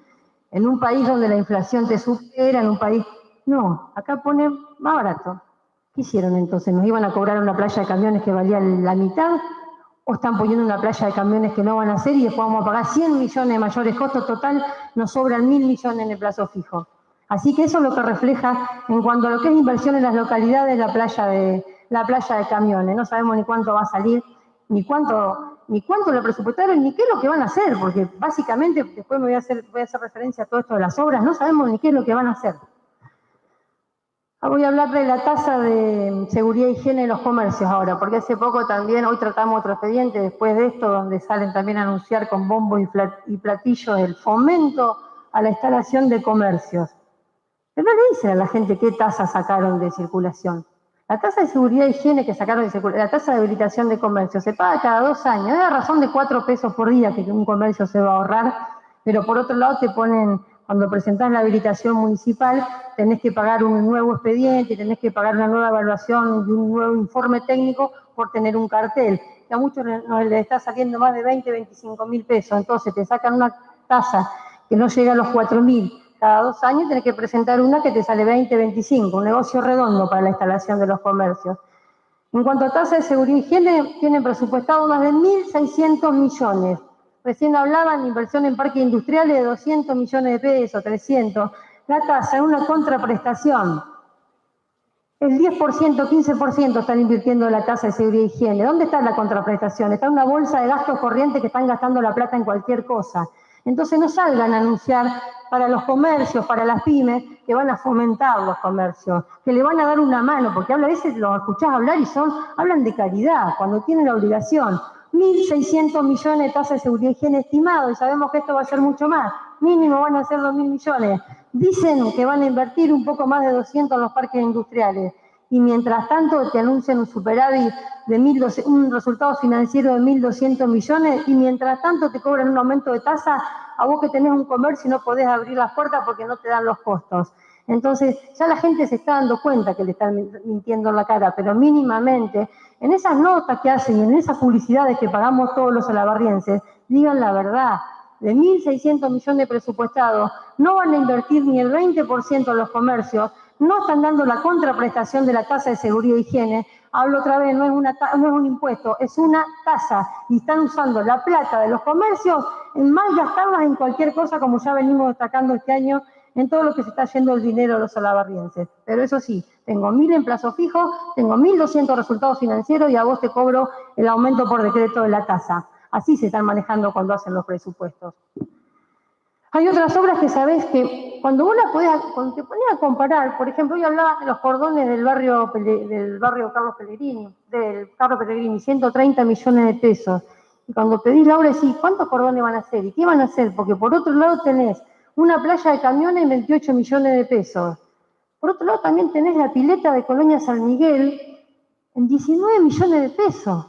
En un país donde la inflación te supera, en un país... No, acá pone más barato. ¿Qué hicieron entonces? ¿Nos iban a cobrar una playa de camiones que valía la mitad? ¿O están poniendo una playa de camiones que no van a hacer y después vamos a pagar 100 millones de mayores costos? Total, nos sobran 1.000 millones en el plazo fijo. Así que eso es lo que refleja en cuanto a lo que es inversión en las localidades, la playa de camiones. No sabemos ni cuánto va a salir, ni cuánto lo presupuestaron, ni qué es lo que van a hacer, porque básicamente, después voy a hacer referencia a todo esto de las obras, no sabemos ni qué es lo que van a hacer. Voy a hablar de la tasa de seguridad y higiene de los comercios ahora, porque hace poco también, hoy tratamos otro expediente después de esto, donde salen también a anunciar con bombo y platillo el fomento a la instalación de comercios. Pero no le dicen a la gente qué tasa sacaron de circulación. La tasa de seguridad y higiene que sacaron de circulación, la tasa de habilitación de comercio, se paga cada 2 años. Es la razón de 4 pesos por día que un comercio se va a ahorrar, pero por otro lado te ponen, cuando presentás la habilitación municipal, tenés que pagar un nuevo expediente, tenés que pagar una nueva evaluación y un nuevo informe técnico por tener un cartel, que a muchos les está saliendo más de 20, 25 mil pesos. Entonces te sacan una tasa que no llega a los 4.000. Cada 2 años tenés que presentar una que te sale 20, 25, un negocio redondo para la instalación de los comercios. En cuanto a tasa de seguridad y higiene, tienen presupuestado más de 1.600 millones. Recién hablaban de inversión en parques industriales de 200 millones de pesos, 300. La tasa es una contraprestación. El 10%, 15% están invirtiendo en la tasa de seguridad y higiene. ¿Dónde está la contraprestación? Está en una bolsa de gastos corrientes que están gastando la plata en cualquier cosa. Entonces no salgan a anunciar para los comercios, para las pymes, que van a fomentar los comercios, que le van a dar una mano, porque a veces los escuchás hablar y hablan de caridad, cuando tienen la obligación. 1.600 millones de tasa de seguridad y higiene estimado, y sabemos que esto va a ser mucho más. Mínimo van a ser 2.000 millones. Dicen que van a invertir un poco más de 200 en los parques industriales. Y mientras tanto te anuncian un superávit de un resultado financiero de 1.200 millones, y mientras tanto te cobran un aumento de tasa a vos que tenés un comercio y no podés abrir las puertas porque no te dan los costos. Entonces, ya la gente se está dando cuenta que le están mintiendo en la cara, pero mínimamente, en esas notas que hacen y en esas publicidades que pagamos todos los olavarrienses, digan la verdad. De 1.600 millones presupuestados, no van a invertir ni el 20% en los comercios, no están dando la contraprestación de la tasa de seguridad e higiene. Hablo otra vez, no es un impuesto, es una tasa. Y están usando la plata de los comercios en malgastarlas en cualquier cosa, como ya venimos destacando este año, en todo lo que se está yendo el dinero de los olavarrienses. Pero eso sí, tengo 1.000 en plazo fijo, tengo 1.200 resultados financieros y a vos te cobro el aumento por decreto de la tasa. Así se están manejando cuando hacen los presupuestos. Hay otras obras que sabés que cuando cuando te ponías a comparar, por ejemplo, hoy hablaba de los cordones del barrio Carlos Pellegrini, 130 millones de pesos. Y cuando pedís la obra decís, ¿cuántos cordones van a hacer? ¿Y qué van a hacer? Porque por otro lado tenés una playa de camiones en 28 millones de pesos. Por otro lado también tenés la pileta de Colonia San Miguel en 19 millones de pesos.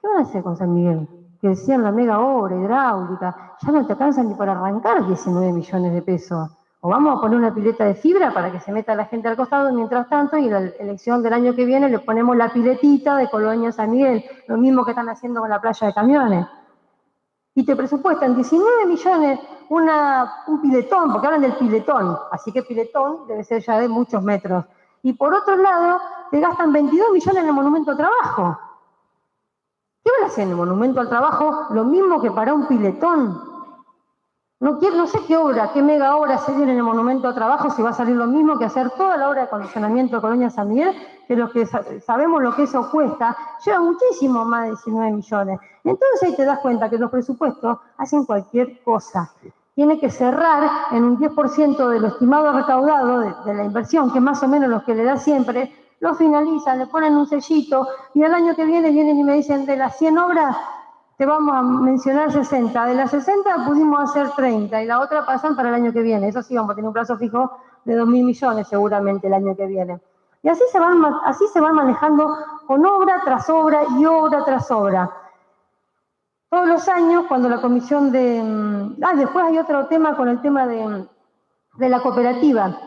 ¿Qué van a hacer con San Miguel? Que decían la mega obra hidráulica, ya no te alcanzan ni para arrancar 19 millones de pesos. O vamos a poner una pileta de fibra para que se meta la gente al costado, y mientras tanto, y en la elección del año que viene le ponemos la piletita de Colonia San Miguel, lo mismo que están haciendo con la playa de camiones. Y te presupuestan 19 millones un piletón, porque hablan del piletón, así que piletón debe ser ya de muchos metros. Y por otro lado, te gastan 22 millones en el monumento al trabajo. ¿Qué van a hacer en el monumento al trabajo? Lo mismo que para un piletón. No sé qué mega obra se viene en el monumento al trabajo, si va a salir lo mismo que hacer toda la obra de acondicionamiento de Colonia San Miguel, que los que sabemos lo que eso cuesta, lleva muchísimo más de 19 millones. Entonces ahí te das cuenta que los presupuestos hacen cualquier cosa. Tiene que cerrar en un 10% de lo estimado recaudado de la inversión, que es más o menos lo que le da siempre. Lo finalizan, le ponen un sellito y al año que viene vienen y me dicen, de las 100 obras te vamos a mencionar 60. De las 60 pudimos hacer 30 y la otra pasan para el año que viene. Eso sí, vamos a tener un plazo fijo de 2.000 millones seguramente el año que viene. Y así se van manejando con obra tras obra y obra tras obra. Todos los años, cuando la comisión después hay otro tema con el tema de la cooperativa.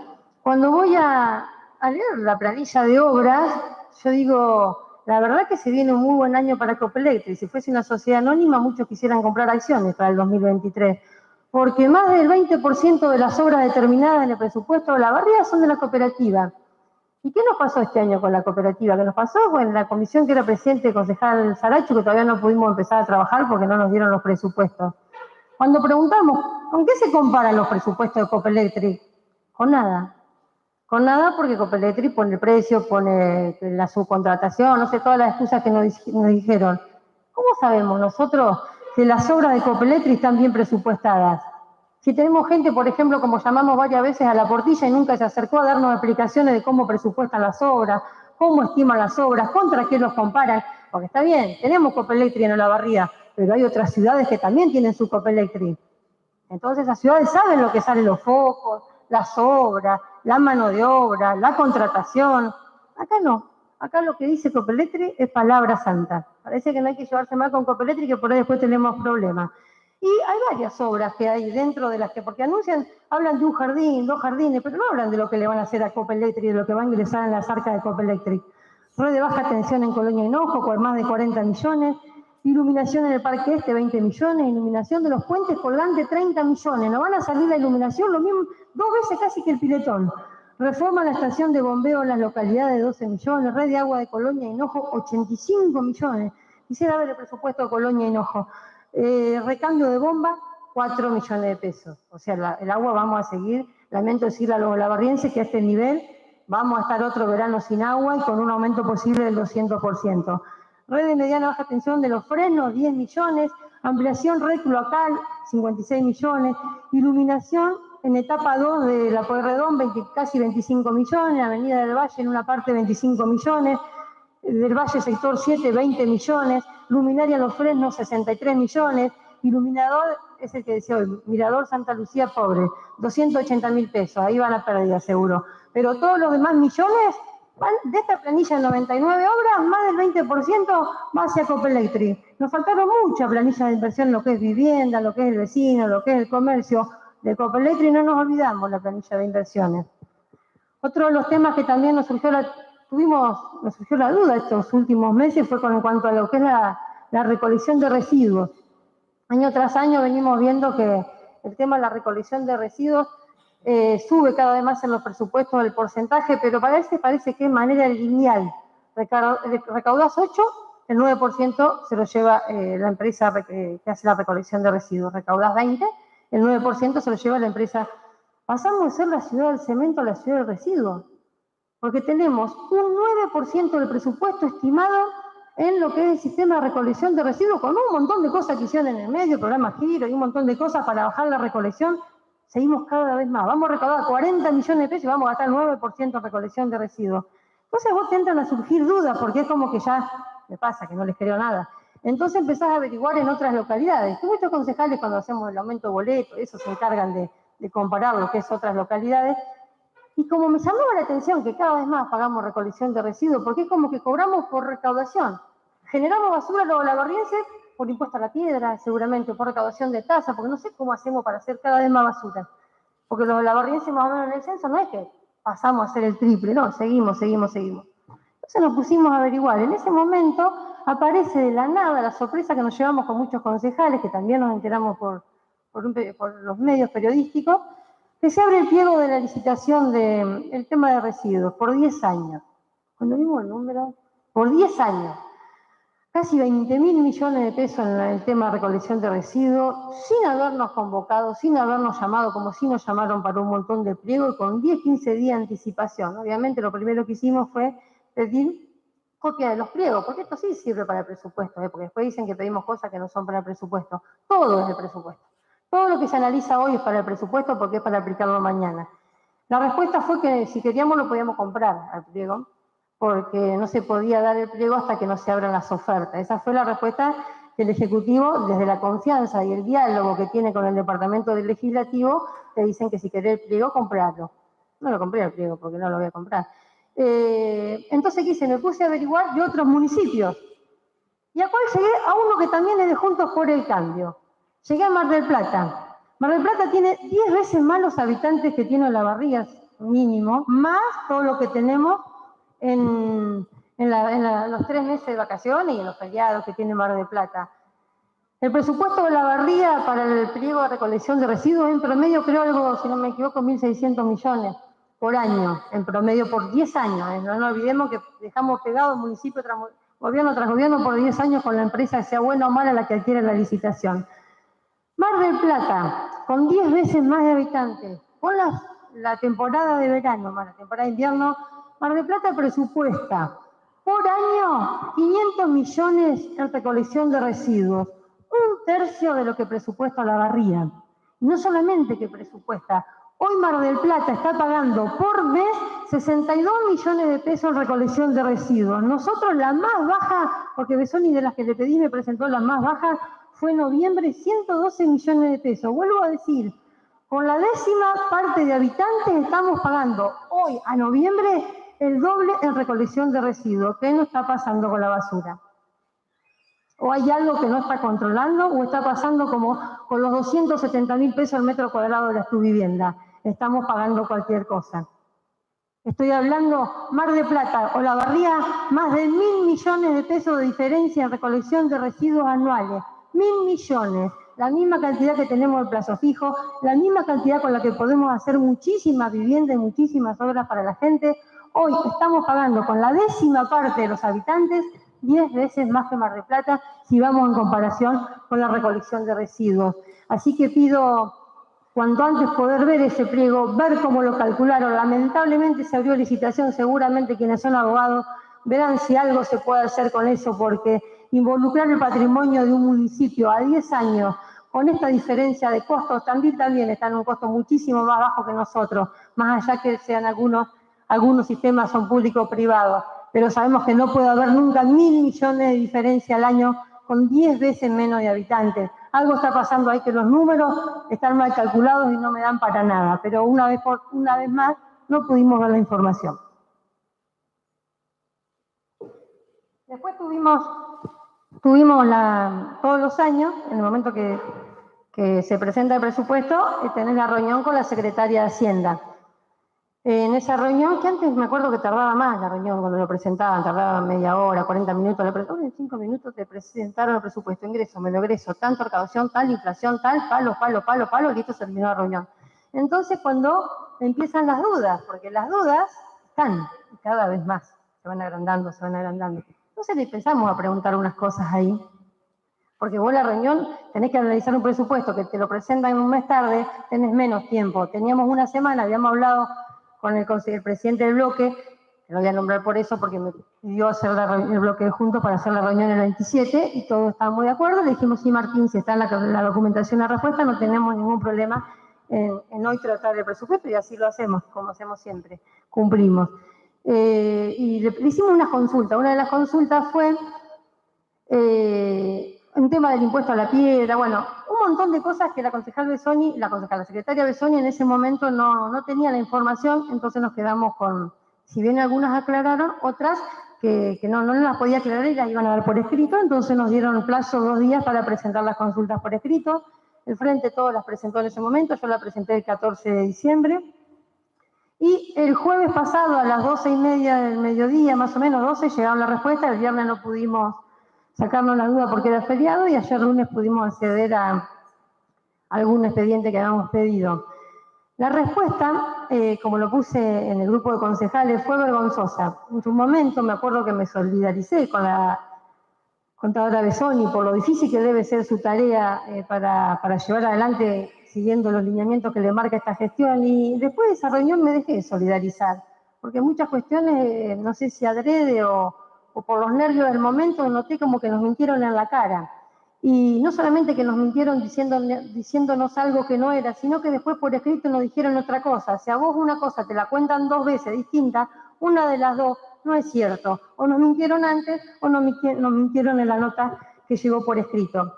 Cuando voy a leer la planilla de obras, yo digo, la verdad que se viene un muy buen año para Copelectric. Si fuese una sociedad anónima, muchos quisieran comprar acciones para el 2023, porque más del 20% de las obras determinadas en el presupuesto de la barriga son de la cooperativa. ¿Y qué nos pasó este año con la cooperativa? ¿Qué nos pasó? Bueno, la comisión que era presidente, el concejal Saracho, que todavía no pudimos empezar a trabajar porque no nos dieron los presupuestos. Cuando preguntamos, ¿con qué se comparan los presupuestos de Copelectric? Con nada. Con nada, porque Copelectric pone el precio, pone la subcontratación, no sé, todas las excusas que nos dijeron. ¿Cómo sabemos nosotros que las obras de Copelectric están bien presupuestadas? Si tenemos gente, por ejemplo, como llamamos varias veces a la Portilla y nunca se acercó a darnos explicaciones de cómo presupuestan las obras, cómo estiman las obras, contra qué los comparan, porque está bien, tenemos Copelectric en Olavarría, pero hay otras ciudades que también tienen su Copelectric. Entonces las ciudades saben lo que salen los focos, las obras, la mano de obra, la contratación. Acá no. Acá lo que dice Copelectric es palabra santa. Parece que no hay que llevarse mal con Copelectric, que por ahí después tenemos problemas. Y hay varias obras que hay dentro de las que, porque hablan de un jardín, 2 jardines, pero no hablan de lo que le van a hacer a Copelectric, de lo que va a ingresar en las arcas de Copelectric. Red de baja tensión en Colonia Hinojo, con más de 40 millones. Iluminación en el Parque Este, 20 millones. Iluminación de los puentes colgantes, 30 millones. No van a salir la iluminación, lo mismo, 2 veces casi que el piletón. Reforma la estación de bombeo en las localidades, 12 millones. Red de agua de Colonia Hinojo, 85 millones. Quisiera ver el presupuesto de Colonia Hinojo. Recambio de bomba, 4 millones de pesos. O sea, el agua vamos a seguir. Lamento decirle a los olavarrienses que a este nivel vamos a estar otro verano sin agua y con un aumento posible del 200%. Red de mediana baja tensión de los frenos, 10 millones. Ampliación red cloacal, 56 millones. Iluminación en etapa 2 de la Pueyrredón, casi 25 millones. Avenida del Valle en una parte, 25 millones. Del Valle sector 7, 20 millones. Luminaria Los Fresnos, 63 millones. Iluminador, es el que decía hoy, Mirador Santa Lucía Pobre, 280.000 pesos. Ahí van a pérdida seguro. Pero todos los demás millones, de esta planilla de 99 obras, más del 20% va hacia Copelectric. Nos faltaron muchas planillas de inversión en lo que es vivienda, lo que es el vecino, lo que es el comercio. de Copeletro y no nos olvidamos la planilla de inversiones. Otro de los temas que también nos surgió la duda estos últimos meses fue en cuanto a lo que es la recolección de residuos. Año tras año venimos viendo que el tema de la recolección de residuos sube cada vez más en los presupuestos el porcentaje, pero parece que de manera lineal. Recaudás 8, el 9% se lo lleva la empresa que hace la recolección de residuos. Recaudás 20, el 9% se lo lleva la empresa. Pasamos de ser la ciudad del cemento a la ciudad del residuo, porque tenemos un 9% del presupuesto estimado en lo que es el sistema de recolección de residuos, con un montón de cosas que hicieron en el medio, programa Giro y un montón de cosas para bajar la recolección. Seguimos cada vez más. Vamos a recaudar 40 millones de pesos y vamos a gastar el 9% en recolección de residuos. Entonces vos te entran a surgir dudas, porque es como que ya me pasa, que no les creo nada. Entonces empezás a averiguar en otras localidades. Que muchos concejales, cuando hacemos el aumento de boleto, eso se encargan de comparar lo que es otras localidades. Y como me llamaba la atención que cada vez más pagamos recolección de residuos, porque es como que cobramos por recaudación. Generamos basura los olavarrienses por impuesto a la piedra, seguramente, por recaudación de tasa, porque no sé cómo hacemos para hacer cada vez más basura. Porque los olavarrienses más o menos en el censo no es que pasamos a hacer el triple, no, seguimos. Entonces nos pusimos a averiguar. En ese momento aparece de la nada la sorpresa que nos llevamos con muchos concejales, que también nos enteramos por los medios periodísticos, que se abre el pliego de la licitación del tema de residuos por 10 años. Cuando vimos el número, por 10 años, casi 20.000 millones de pesos en el tema de recolección de residuos, sin habernos convocado, sin habernos llamado, como si nos llamaron para un montón de pliegos, y con 10, 15 días de anticipación. Obviamente lo primero que hicimos fue pedir copia de los pliegos, porque esto sí sirve para el presupuesto, porque después dicen que pedimos cosas que no son para el presupuesto. Todo es el presupuesto. Todo lo que se analiza hoy es para el presupuesto porque es para aplicarlo mañana. La respuesta fue que si queríamos lo podíamos comprar al pliego, porque no se podía dar el pliego hasta que no se abran las ofertas. Esa fue la respuesta del Ejecutivo, desde la confianza y el diálogo que tiene con el Departamento del Legislativo, te dicen que si querés el pliego, comprarlo. No lo compré el pliego porque no lo voy a comprar. Entonces, ¿qué hice? Me puse a averiguar de otros municipios. Y a cuál llegué, a uno que también es de Juntos por el Cambio. Llegué a Mar del Plata. Mar del Plata tiene 10 veces más los habitantes que tiene Olavarría, mínimo, más todo lo que tenemos en los 3 meses de vacaciones y en los feriados que tiene Mar del Plata. El presupuesto de Olavarría para el pliego de recolección de residuos en promedio, creo algo, si no me equivoco, 1.600 millones por año, en promedio por 10 años. No nos olvidemos que dejamos pegado el municipio gobierno tras gobierno por 10 años con la empresa, sea buena o mala, la que adquiere la licitación. Mar del Plata, con 10 veces más de habitantes, con la temporada de verano, más la temporada de invierno, Mar del Plata presupuesta por año 500 millones en recolección de residuos, un tercio de lo que presupuesta Olavarría. Y no solamente que presupuesta, hoy Mar del Plata está pagando por mes 62 millones de pesos en recolección de residuos. Nosotros la más baja, porque Besoni de las que le pedí me presentó la más baja, fue en noviembre 112 millones de pesos. Vuelvo a decir, con la 10ª parte de habitantes estamos pagando hoy a noviembre el doble en recolección de residuos. ¿Qué nos está pasando con la basura? ¿O hay algo que no está controlando o está pasando como con los 270.000 pesos al metro cuadrado de tu vivienda? Estamos pagando cualquier cosa. Estoy hablando Mar de Plata, Olavarría, más de 1.000 millones de pesos de diferencia en recolección de residuos anuales. 1.000 millones, la misma cantidad que tenemos de plazo fijo, la misma cantidad con la que podemos hacer muchísimas viviendas y muchísimas obras para la gente. Hoy estamos pagando con la 10ª parte de los habitantes 10 veces más que Mar del Plata si vamos en comparación con la recolección de residuos. Así que pido cuanto antes poder ver ese pliego, ver cómo lo calcularon. Lamentablemente se abrió licitación, seguramente quienes son abogados verán si algo se puede hacer con eso, porque involucrar el patrimonio de un municipio a 10 años con esta diferencia de costos, también está en un costo muchísimo más bajo que nosotros, más allá que sean algunos sistemas son públicos o privados, pero sabemos que no puede haber nunca 1.000 millones de diferencia al año con 10 veces menos de habitantes. Algo está pasando ahí que los números están mal calculados y no me dan para nada, pero una vez más no pudimos ver la información. Después tuvimos todos los años, en el momento que que se presenta el presupuesto, tenés la reunión con la secretaria de Hacienda. En esa reunión, que antes me acuerdo que tardaba más la reunión cuando lo presentaban, tardaba media hora, 40 minutos, en 5 minutos te presentaron el presupuesto, ingreso, me lo egreso, tanto recaudación, tal, inflación, tal, palo, listo, se terminó la reunión. Entonces cuando empiezan las dudas, porque las dudas están cada vez más, se van agrandando. Entonces le empezamos a preguntar unas cosas ahí, porque vos la reunión tenés que analizar un presupuesto que te lo presentan un mes tarde, tenés menos tiempo. Teníamos una semana, habíamos hablado con el presidente del bloque, que lo voy a nombrar por eso, porque me pidió hacer el bloque juntos para hacer la reunión el 27, y todos estábamos de acuerdo. Le dijimos, sí, Martín, si está en la documentación la respuesta, no tenemos ningún problema en hoy tratar el presupuesto, y así lo hacemos, como hacemos siempre, cumplimos. Y le hicimos unas consultas. Una de las consultas fue un tema del impuesto a la piedra, bueno, un montón de cosas que la secretaria Besoni en ese momento no tenía la información, entonces nos quedamos con, si bien algunas aclararon, otras que no las podía aclarar y las iban a dar por escrito, entonces nos dieron plazo 2 días para presentar las consultas por escrito. El Frente Todo las presentó en ese momento, yo la presenté el 14 de diciembre. Y el jueves pasado a las 12:30 del mediodía, más o menos 12, llegaron la respuesta. El viernes no pudimos sacarnos la duda porque era feriado, y ayer lunes pudimos acceder a algún expediente que habíamos pedido. La respuesta, como lo puse en el grupo de concejales, fue vergonzosa. En su momento me acuerdo que me solidaricé con la contadora Besoni por lo difícil que debe ser su tarea para llevar adelante siguiendo los lineamientos que le marca esta gestión, y después de esa reunión me dejé de solidarizar, porque muchas cuestiones, no sé si adrede o por los nervios del momento, noté como que nos mintieron en la cara. Y no solamente que nos mintieron diciéndonos algo que no era, sino que después por escrito nos dijeron otra cosa. Si a vos una cosa te la cuentan 2 veces distintas, una de las dos no es cierto. O nos mintieron antes o nos mintieron en la nota que llegó por escrito.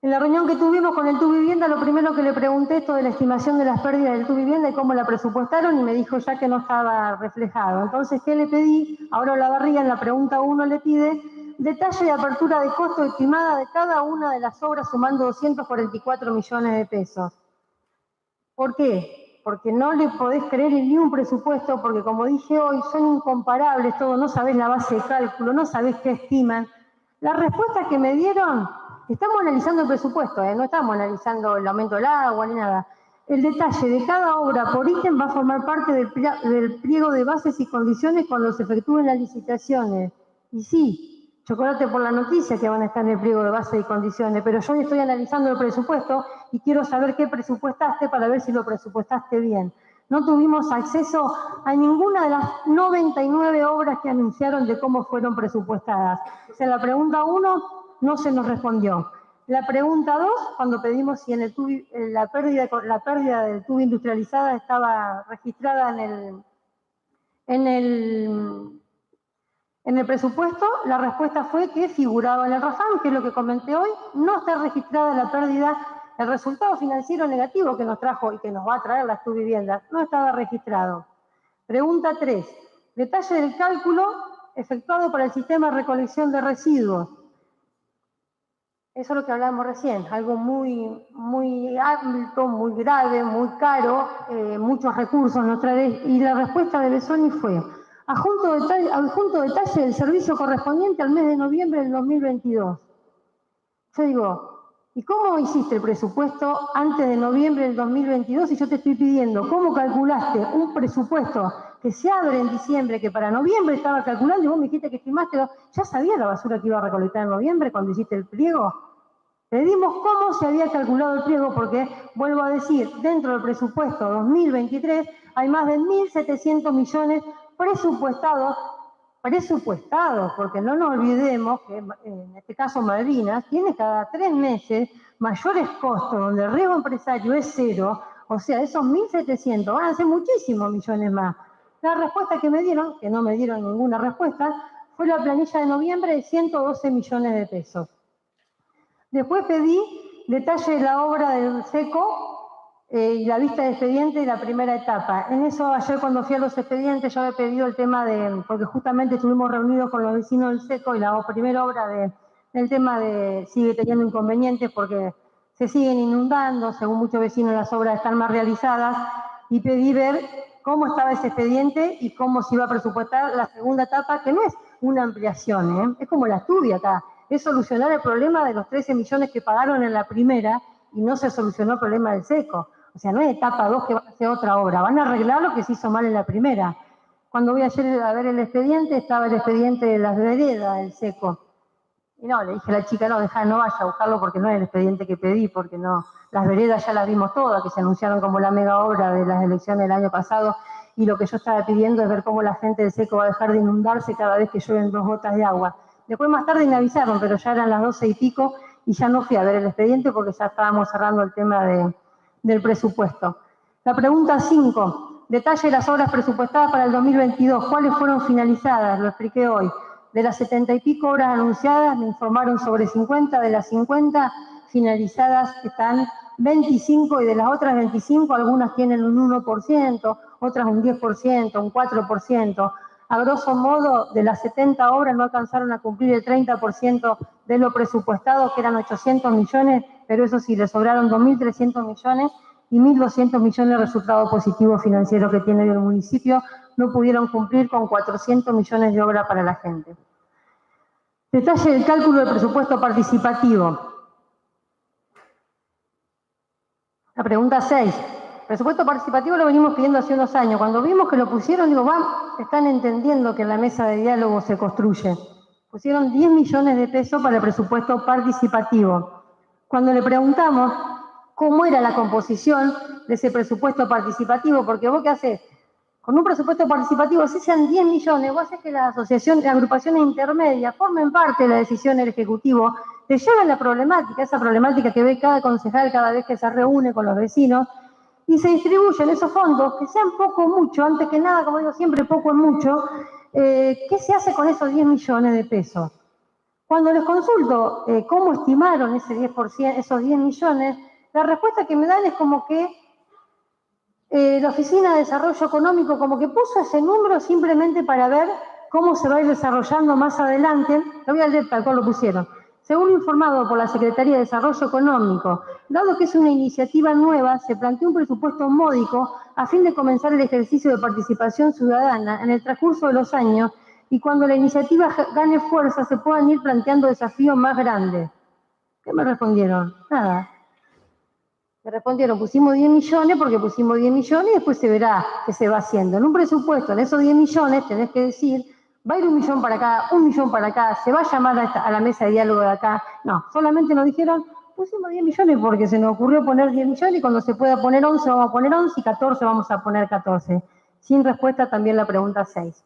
En la reunión que tuvimos con el TUVivienda, lo primero que le pregunté esto de la estimación de las pérdidas del TUVivienda y cómo la presupuestaron, y me dijo ya que no estaba reflejado. Entonces, ¿qué le pedí? Ahora Olavarría en la pregunta 1 le pide detalle de apertura de costo estimada de cada una de las obras, sumando 244 millones de pesos. ¿Por qué? Porque no le podés creer en ni un presupuesto, porque como dije hoy, son incomparables todos, no sabés la base de cálculo, no sabés qué estiman. Las respuestas que me dieron, estamos analizando el presupuesto, no estamos analizando el aumento del agua ni nada. El detalle de cada obra por ítem va a formar parte del pliego de bases y condiciones cuando se efectúen las licitaciones. Y sí, chocolate por la noticia que van a estar en el pliego de bases y condiciones, pero yo hoy estoy analizando el presupuesto y quiero saber qué presupuestaste para ver si lo presupuestaste bien. No tuvimos acceso a ninguna de las 99 obras que anunciaron de cómo fueron presupuestadas. O sea, la pregunta 1 no se nos respondió. La pregunta 2, cuando pedimos si en el la pérdida del tubo industrializada estaba registrada en el presupuesto, la respuesta fue que figuraba en el RAFAM, que es lo que comenté hoy, no está registrada la pérdida, el resultado financiero negativo que nos trajo y que nos va a traer las TUViviendas, no estaba registrado. Pregunta 3, detalle del cálculo efectuado para el sistema de recolección de residuos. Eso es lo que hablábamos recién, algo muy alto, muy grave, muy caro, muchos recursos nos trae, y la respuesta de Besoni fue: adjunto detalle del servicio correspondiente al mes de noviembre del 2022. Yo digo, ¿y cómo hiciste el presupuesto antes de noviembre del 2022 si yo te estoy pidiendo cómo calculaste un presupuesto que se abre en diciembre, que para noviembre estaba calculando, y vos me dijiste que estimaste, ya sabías la basura que iba a recolectar en noviembre cuando hiciste el pliego? Pedimos cómo se había calculado el pliego porque, vuelvo a decir, dentro del presupuesto 2023 hay más de 1.700 millones presupuestados, porque no nos olvidemos que en este caso Malvinas tiene cada 3 meses mayores costos, donde el riesgo empresario es 0, o sea, esos 1.700 van a ser muchísimos millones más. La respuesta que me dieron, que no me dieron ninguna respuesta, fue la planilla de noviembre de 112 millones de pesos. Después pedí detalle de la obra del SECO y la vista de expediente de la primera etapa. En eso ayer cuando fui a los expedientes yo había pedido el tema porque justamente estuvimos reunidos con los vecinos del SECO y la primera obra del tema sigue teniendo inconvenientes porque se siguen inundando, según muchos vecinos las obras están más realizadas, y pedí ver cómo estaba ese expediente y cómo se iba a presupuestar la segunda etapa, que no es una ampliación, es como la estudia acá, es solucionar el problema de los 13 millones que pagaron en la primera y no se solucionó el problema del seco. O sea, no es etapa 2 que van a hacer otra obra, van a arreglar lo que se hizo mal en la primera. Cuando voy ayer a ver el expediente, estaba el expediente de las veredas del seco. Y no, le dije a la chica, no, dejá, no vaya a buscarlo porque no es el expediente que pedí, porque no, las veredas ya las vimos todas, que se anunciaron como la mega obra de las elecciones del año pasado, y lo que yo estaba pidiendo es ver cómo la gente del seco va a dejar de inundarse cada vez que llueven 2 gotas de agua. Después más tarde me avisaron, pero ya eran las 12 y pico, y ya no fui a ver el expediente porque ya estábamos cerrando el tema del presupuesto. La pregunta 5, detalle de las obras presupuestadas para el 2022, ¿cuáles fueron finalizadas? Lo expliqué hoy. De las 70 y pico obras anunciadas, me informaron sobre 50, de las 50 finalizadas están 25 y de las otras 25 algunas tienen un 1%, otras un 10%, un 4%. A grosso modo, de las 70 obras no alcanzaron a cumplir el 30% de lo presupuestado, que eran 800 millones, pero eso sí, le sobraron 2.300 millones y 1.200 millones de resultado positivo financiero que tiene el municipio, no pudieron cumplir con 400 millones de obra para la gente. Detalle del cálculo del presupuesto participativo. La pregunta 6. Presupuesto participativo lo venimos pidiendo hace unos años. Cuando vimos que lo pusieron, digo, están entendiendo que en la mesa de diálogo se construye. Pusieron 10 millones de pesos para el presupuesto participativo. Cuando le preguntamos cómo era la composición de ese presupuesto participativo, porque vos qué haces, con un presupuesto participativo, si sean 10 millones, vos haces que las agrupaciones intermedias formen parte de la decisión del Ejecutivo, te llevan la problemática, esa problemática que ve cada concejal cada vez que se reúne con los vecinos, y se distribuyen esos fondos, que sean poco o mucho, antes que nada, como digo siempre, poco es mucho. ¿Qué se hace con esos 10 millones de pesos? Cuando les consulto cómo estimaron ese 10%, esos 10 millones, la respuesta que me dan es como que la Oficina de Desarrollo Económico como que puso ese número simplemente para ver cómo se va a ir desarrollando más adelante. Lo voy a leer tal cual lo pusieron. Según informado por la Secretaría de Desarrollo Económico, dado que es una iniciativa nueva, se planteó un presupuesto módico a fin de comenzar el ejercicio de participación ciudadana en el transcurso de los años y cuando la iniciativa gane fuerza se puedan ir planteando desafíos más grandes. ¿Qué me respondieron? Nada. Me respondieron, pusimos 10 millones porque pusimos 10 millones y después se verá qué se va haciendo. En un presupuesto, en esos 10 millones, tenés que decir, va a ir 1 millón para acá, 1 millón para acá, se va a llamar a la mesa de diálogo de acá. No, solamente nos dijeron, pusimos 10 millones porque se nos ocurrió poner 10 millones y cuando se pueda poner 11 vamos a poner 11 y 14 vamos a poner 14. Sin respuesta también la pregunta 6.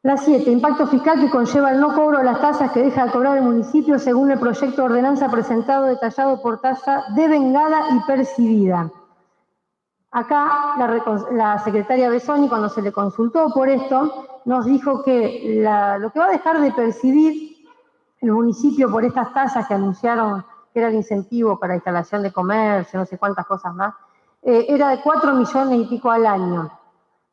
La 7, impacto fiscal que conlleva el no cobro de las tasas que deja de cobrar el municipio según el proyecto de ordenanza presentado detallado por tasa devengada y percibida. Acá la secretaria Besoni, cuando se le consultó por esto, nos dijo que lo que va a dejar de percibir el municipio por estas tasas que anunciaron que era el incentivo para instalación de comercio, no sé cuántas cosas más, era de 4 millones y pico al año.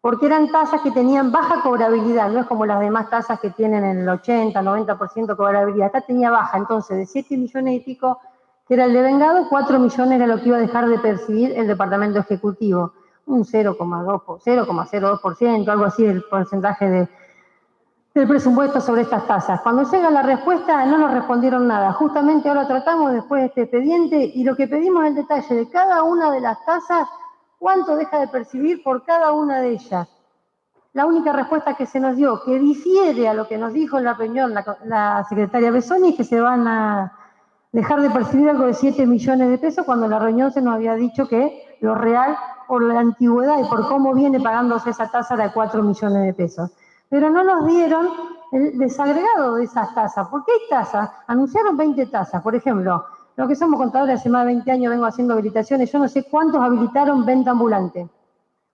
Porque eran tasas que tenían baja cobrabilidad, no es como las demás tasas que tienen el 80, 90% cobrabilidad. Acá tenía baja, entonces de 7 millones y pico, que era el devengado, 4 millones era lo que iba a dejar de percibir el Departamento Ejecutivo. Un 0,02%, algo así el porcentaje del presupuesto sobre estas tasas. Cuando llega la respuesta no nos respondieron nada. Justamente ahora tratamos después de este expediente y lo que pedimos es el detalle de cada una de las tasas, cuánto deja de percibir por cada una de ellas. La única respuesta que se nos dio, que difiere a lo que nos dijo en la reunión la secretaria Besoni, es que se van a dejar de percibir algo de 7 millones de pesos, cuando en la reunión se nos había dicho que lo real, por la antigüedad y por cómo viene pagándose esa tasa, era de 4 millones de pesos. Pero no nos dieron el desagregado de esas tasas. ¿Por qué hay tasas? Anunciaron 20 tasas, por ejemplo. Lo que somos contadores, hace más de 20 años vengo haciendo habilitaciones, yo no sé cuántos habilitaron venta ambulante.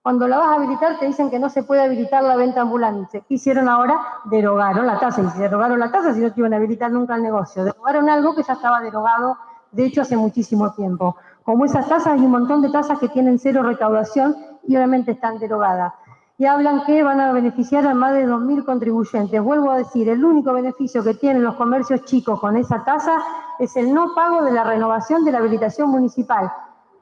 Cuando la vas a habilitar te dicen que no se puede habilitar la venta ambulante. ¿Qué hicieron ahora? Derogaron la tasa. Y si derogaron la tasa, si no te iban a habilitar nunca el negocio. Derogaron algo que ya estaba derogado, de hecho, hace muchísimo tiempo. Como esas tasas, hay un montón de tasas que tienen 0 recaudación y obviamente están derogadas. Y hablan que van a beneficiar a más de 2.000 contribuyentes. Vuelvo a decir, el único beneficio que tienen los comercios chicos con esa tasa es el no pago de la renovación de la habilitación municipal.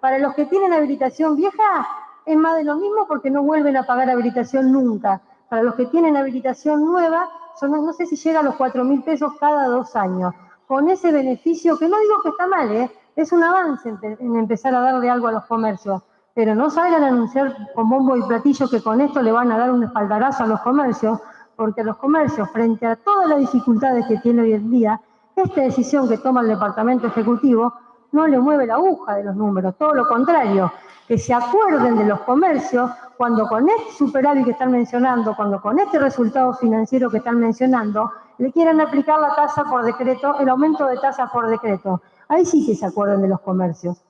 Para los que tienen habilitación vieja, es más de lo mismo porque no vuelven a pagar habilitación nunca. Para los que tienen habilitación nueva, no sé si llega a los 4.000 pesos cada 2 años. Con ese beneficio, que no digo que está mal, es un avance en empezar a darle algo a los comercios, pero no salgan a anunciar con bombo y platillo que con esto le van a dar un espaldarazo a los comercios, porque los comercios, frente a todas las dificultades que tiene hoy en día, esta decisión que toma el Departamento Ejecutivo no le mueve la aguja de los números, todo lo contrario, que se acuerden de los comercios cuando con este superávit que están mencionando, cuando con este resultado financiero que están mencionando, le quieran aplicar la tasa por decreto, el aumento de tasas por decreto. Ahí sí que se acuerden de los comercios.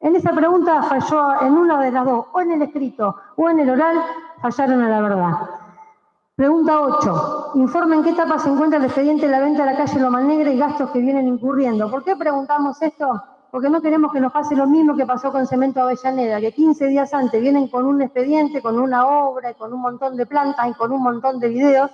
En esa pregunta falló en una de las dos, o en el escrito o en el oral, fallaron a la verdad. Pregunta 8. Informe en qué etapa se encuentra el expediente de la venta de la calle Loma Negra y gastos que vienen incurriendo. ¿Por qué preguntamos esto? Porque no queremos que nos pase lo mismo que pasó con Cemento Avellaneda, que 15 días antes vienen con un expediente, con una obra, con un montón de plantas y con un montón de videos,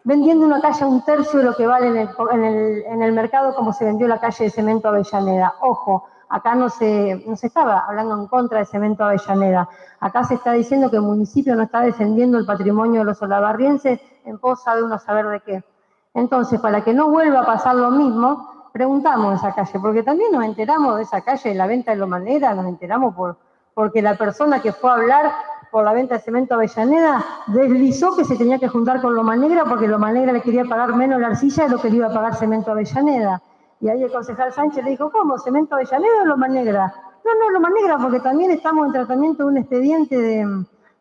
vendiendo una calle a un tercio de lo que vale en el mercado como se vendió la calle de Cemento Avellaneda. Ojo, acá no se estaba hablando en contra de Cemento Avellaneda. Acá se está diciendo que el municipio no está defendiendo el patrimonio de los olavarrienses en pos de uno saber de qué. Entonces, para que no vuelva a pasar lo mismo, preguntamos esa calle, porque también nos enteramos de esa calle de la venta de Loma Negra, nos enteramos porque la persona que fue a hablar por la venta de Cemento Avellaneda deslizó que se tenía que juntar con Loma Negra porque Loma Negra le quería pagar menos la arcilla de lo que le iba a pagar Cemento Avellaneda. Y ahí el concejal Sánchez le dijo, ¿cómo? ¿Cemento Avellaneda o Loma Negra? No, Loma Negra, porque también estamos en tratamiento de un expediente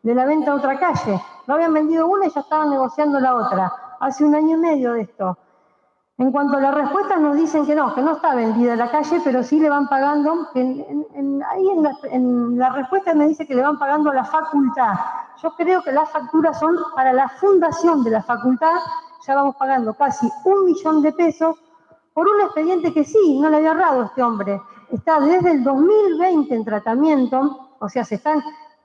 de la venta a otra calle. No habían vendido una y ya estaban negociando la otra. Hace 1 año y medio de esto. En cuanto a las respuestas nos dicen que no está vendida la calle, pero sí le van pagando, ahí en la respuesta me dice que le van pagando a la facultad. Yo creo que las facturas son para la fundación de la facultad, ya vamos pagando casi 1 millón de pesos por un expediente que sí, no le había errado este hombre. Está desde el 2020 en tratamiento, o sea,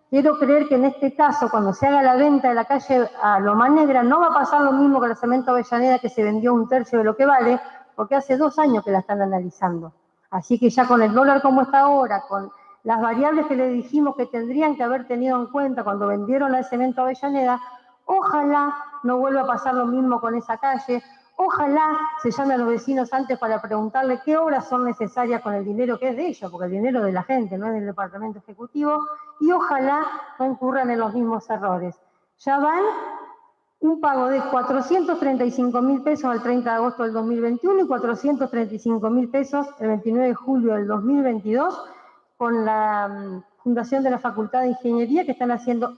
quiero creer que en este caso, cuando se haga la venta de la calle a Loma Negra, no va a pasar lo mismo que la Cemento Avellaneda, que se vendió 1/3 de lo que vale, porque hace 2 años que la están analizando. Así que ya con el dólar como está ahora, con las variables que le dijimos que tendrían que haber tenido en cuenta cuando vendieron la de Cemento Avellaneda, ojalá no vuelva a pasar lo mismo con esa calle. Ojalá se llame a los vecinos antes para preguntarle qué obras son necesarias con el dinero que es de ellos, porque el dinero es de la gente, no es del Departamento Ejecutivo, y ojalá no incurran en los mismos errores. Ya van un pago de 435.000 pesos al 30 de agosto del 2021 y 435.000 pesos el 29 de julio del 2022 con la Fundación de la Facultad de Ingeniería, que están haciendo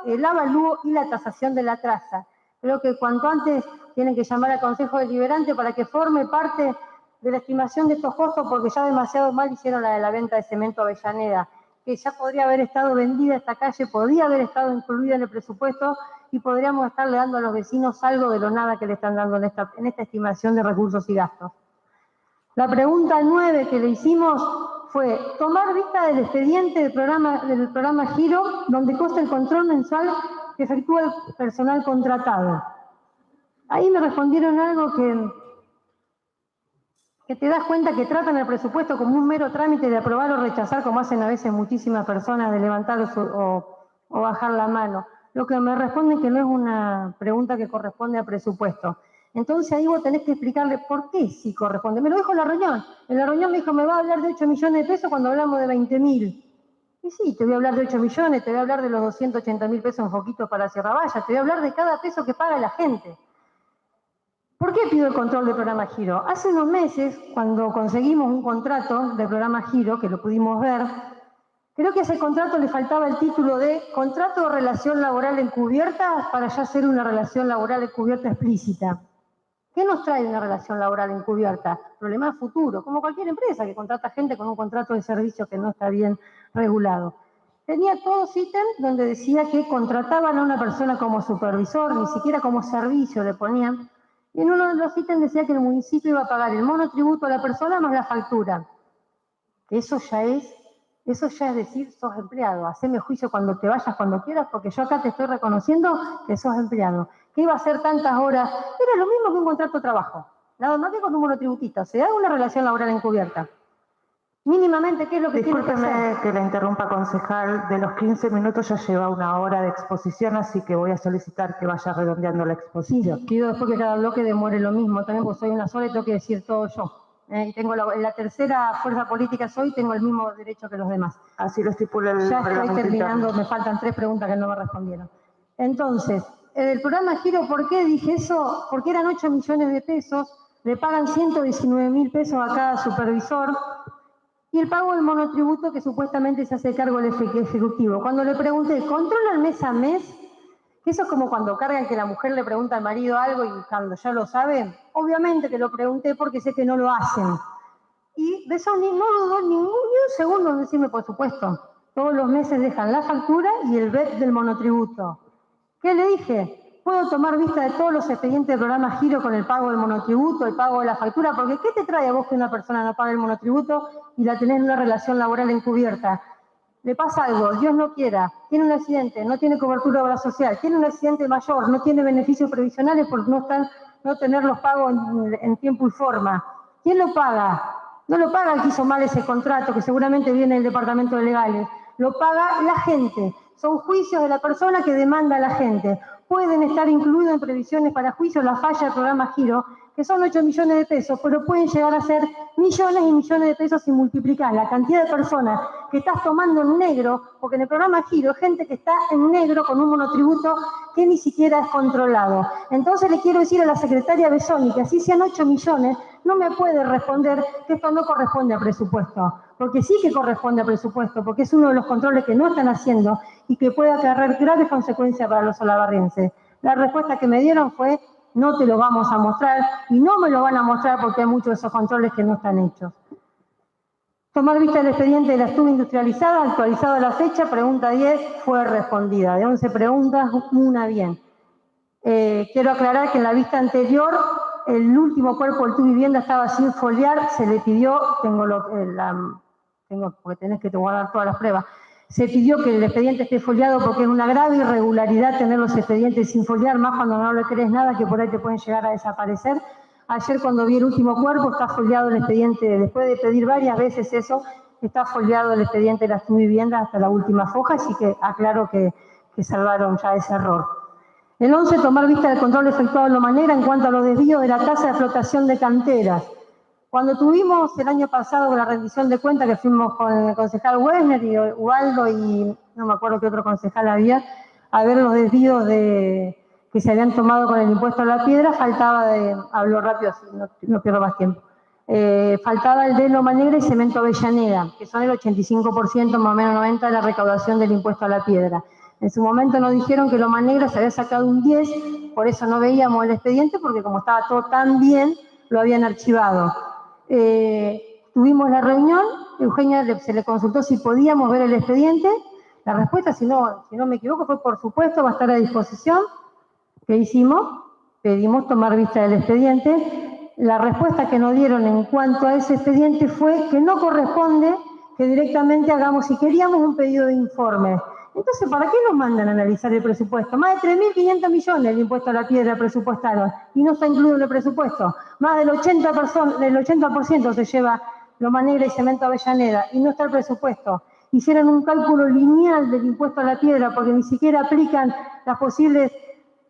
el avalúo y la tasación de la traza. Creo que cuanto antes tienen que llamar al Consejo Deliberante para que forme parte de la estimación de estos costos, porque ya demasiado mal hicieron la de la venta de Cemento Avellaneda, que ya podría haber estado vendida esta calle, podría haber estado incluida en el presupuesto y podríamos estarle dando a los vecinos algo de lo nada que le están dando en esta estimación de recursos y gastos. La pregunta 9 que le hicimos fue tomar vista del expediente del programa Giro, donde consta el control mensual que efectúa el personal contratado. Ahí me respondieron algo que te das cuenta que tratan el presupuesto como un mero trámite de aprobar o rechazar, como hacen a veces muchísimas personas, de levantar o bajar la mano. Lo que me responden que no es una pregunta que corresponde a presupuesto. Entonces ahí vos tenés que explicarle por qué sí corresponde. Me lo dijo en la reunión. En la reunión me dijo, me va a hablar de 8 millones de pesos cuando hablamos de 20.000. Y sí, te voy a hablar de 8 millones, te voy a hablar de los 280.000 pesos en foquitos para Sierra Valla, te voy a hablar de cada peso que paga la gente. ¿Por qué pido el control del programa Giro? Hace unos meses, cuando conseguimos un contrato del programa Giro, que lo pudimos ver, creo que a ese contrato le faltaba el título de contrato de relación laboral encubierta para ya ser una relación laboral encubierta explícita. ¿Qué nos trae una relación laboral encubierta? Problemas futuros, como cualquier empresa que contrata gente con un contrato de servicio que no está bien regulado. Tenía todos ítems donde decía que contrataban a una persona como supervisor, ni siquiera como servicio le ponían, y en uno de los ítems decía que el municipio iba a pagar el monotributo a la persona más la factura. Eso ya es decir, sos empleado. Haceme juicio cuando te vayas, cuando quieras, porque yo acá te estoy reconociendo que sos empleado. ¿Qué iba a hacer tantas horas? Era lo mismo que un contrato de trabajo. nada más que con un monotributista. Se da una relación laboral encubierta. Mínimamente, ¿qué es lo que tiene que hacer? Discúlpeme que la interrumpa, concejal. De los 15 minutos ya lleva 1 hora de exposición, así que voy a solicitar que vaya redondeando la exposición. Sí, pido después que cada bloque demore lo mismo. También porque soy una sola y tengo que decir todo yo. Y tengo la tercera fuerza política soy, tengo el mismo derecho que los demás. Así lo estipula el Ya estoy reglamento terminando, interno. me faltan 3 preguntas que no me respondieron. Entonces, el programa Giro, ¿por qué dije eso? Porque eran 8 millones de pesos, le pagan 119.000 pesos a cada supervisor, y el pago del monotributo que supuestamente se hace cargo el ejecutivo. Cuando le pregunté, ¿controlan mes a mes? Que eso es como cuando cargan que la mujer le pregunta al marido algo y cuando ya lo sabe, obviamente que lo pregunté porque sé que no lo hacen. Y de eso no dudó ni un segundo en decirme, por supuesto, todos los meses dejan la factura y el BEP del monotributo. ¿Qué le dije? Puedo tomar vista de todos los expedientes del programa Giro con el pago del monotributo, el pago de la factura, porque ¿qué te trae a vos que una persona no pague el monotributo y la tenés en una relación laboral encubierta? Le pasa algo, Dios no quiera, tiene un accidente, no tiene cobertura de obra social, tiene un accidente mayor, no tiene beneficios previsionales por no tener los pagos en tiempo y forma. ¿Quién lo paga? No lo paga el que hizo mal ese contrato, que seguramente viene del departamento de legales. Lo paga la gente. Son juicios de la persona que demanda a la gente. Pueden estar incluidos en previsiones para juicio la falla del programa Giro, que son 8 millones de pesos, pero pueden llegar a ser millones y millones de pesos si multiplicás la cantidad de personas que estás tomando en negro, porque en el programa Giro, gente que está en negro con un monotributo que ni siquiera es controlado. Entonces le quiero decir a la secretaria Besoni que así sean 8 millones, no me puede responder que esto no corresponde a presupuesto, porque sí que corresponde a presupuesto, porque es uno de los controles que no están haciendo y que puede acarrear graves consecuencias para los olavarrienses. La respuesta que me dieron fue, no te lo vamos a mostrar, y no me lo van a mostrar porque hay muchos de esos controles que no están hechos. Tomar vista del expediente de la estuve industrializada, actualizado a la fecha, pregunta 10, fue respondida. De 11 preguntas, una bien. Quiero aclarar que en la vista anterior, el último cuerpo del tu vivienda estaba sin foliar, se le pidió, porque tenés que guardar todas las pruebas, se pidió que el expediente esté foliado porque es una grave irregularidad tener los expedientes sin foliar, más cuando no le crees nada, que por ahí te pueden llegar a desaparecer. Ayer cuando vi el último cuerpo está foliado el expediente, después de pedir varias veces eso, está foliado el expediente de la vivienda hasta la última foja, así que aclaro que salvaron ya ese error. El 11, tomar vista del control efectuado en Loma Negra en cuanto a los desvíos de la tasa de explotación de canteras. Cuando tuvimos el año pasado la rendición de cuentas que fuimos con el concejal Wessner y Ubaldo y no me acuerdo qué otro concejal había, a ver los desvíos que se habían tomado con el impuesto a la piedra, hablo rápido así no pierdo más tiempo, faltaba el de Loma Negra y Cemento Avellaneda, que son el 85%, más o menos 90% de la recaudación del impuesto a la piedra. En su momento nos dijeron que Loma Negra se había sacado un 10, por eso no veíamos el expediente, porque como estaba todo tan bien, lo habían archivado. Tuvimos la reunión, Eugenia se le consultó si podíamos ver el expediente. La respuesta, si no me equivoco, fue por supuesto, va a estar a disposición. ¿Qué hicimos? Pedimos tomar vista del expediente. La respuesta que nos dieron en cuanto a ese expediente fue que no corresponde que directamente hagamos, si queríamos, un pedido de informe. Entonces, ¿para qué nos mandan a analizar el presupuesto? Más de 3.500 millones el impuesto a la piedra presupuestaron y no está incluido en el presupuesto. Más del 80% se lleva Loma Negra y Cemento Avellaneda y no está el presupuesto. Hicieron un cálculo lineal del impuesto a la piedra porque ni siquiera aplican las posibles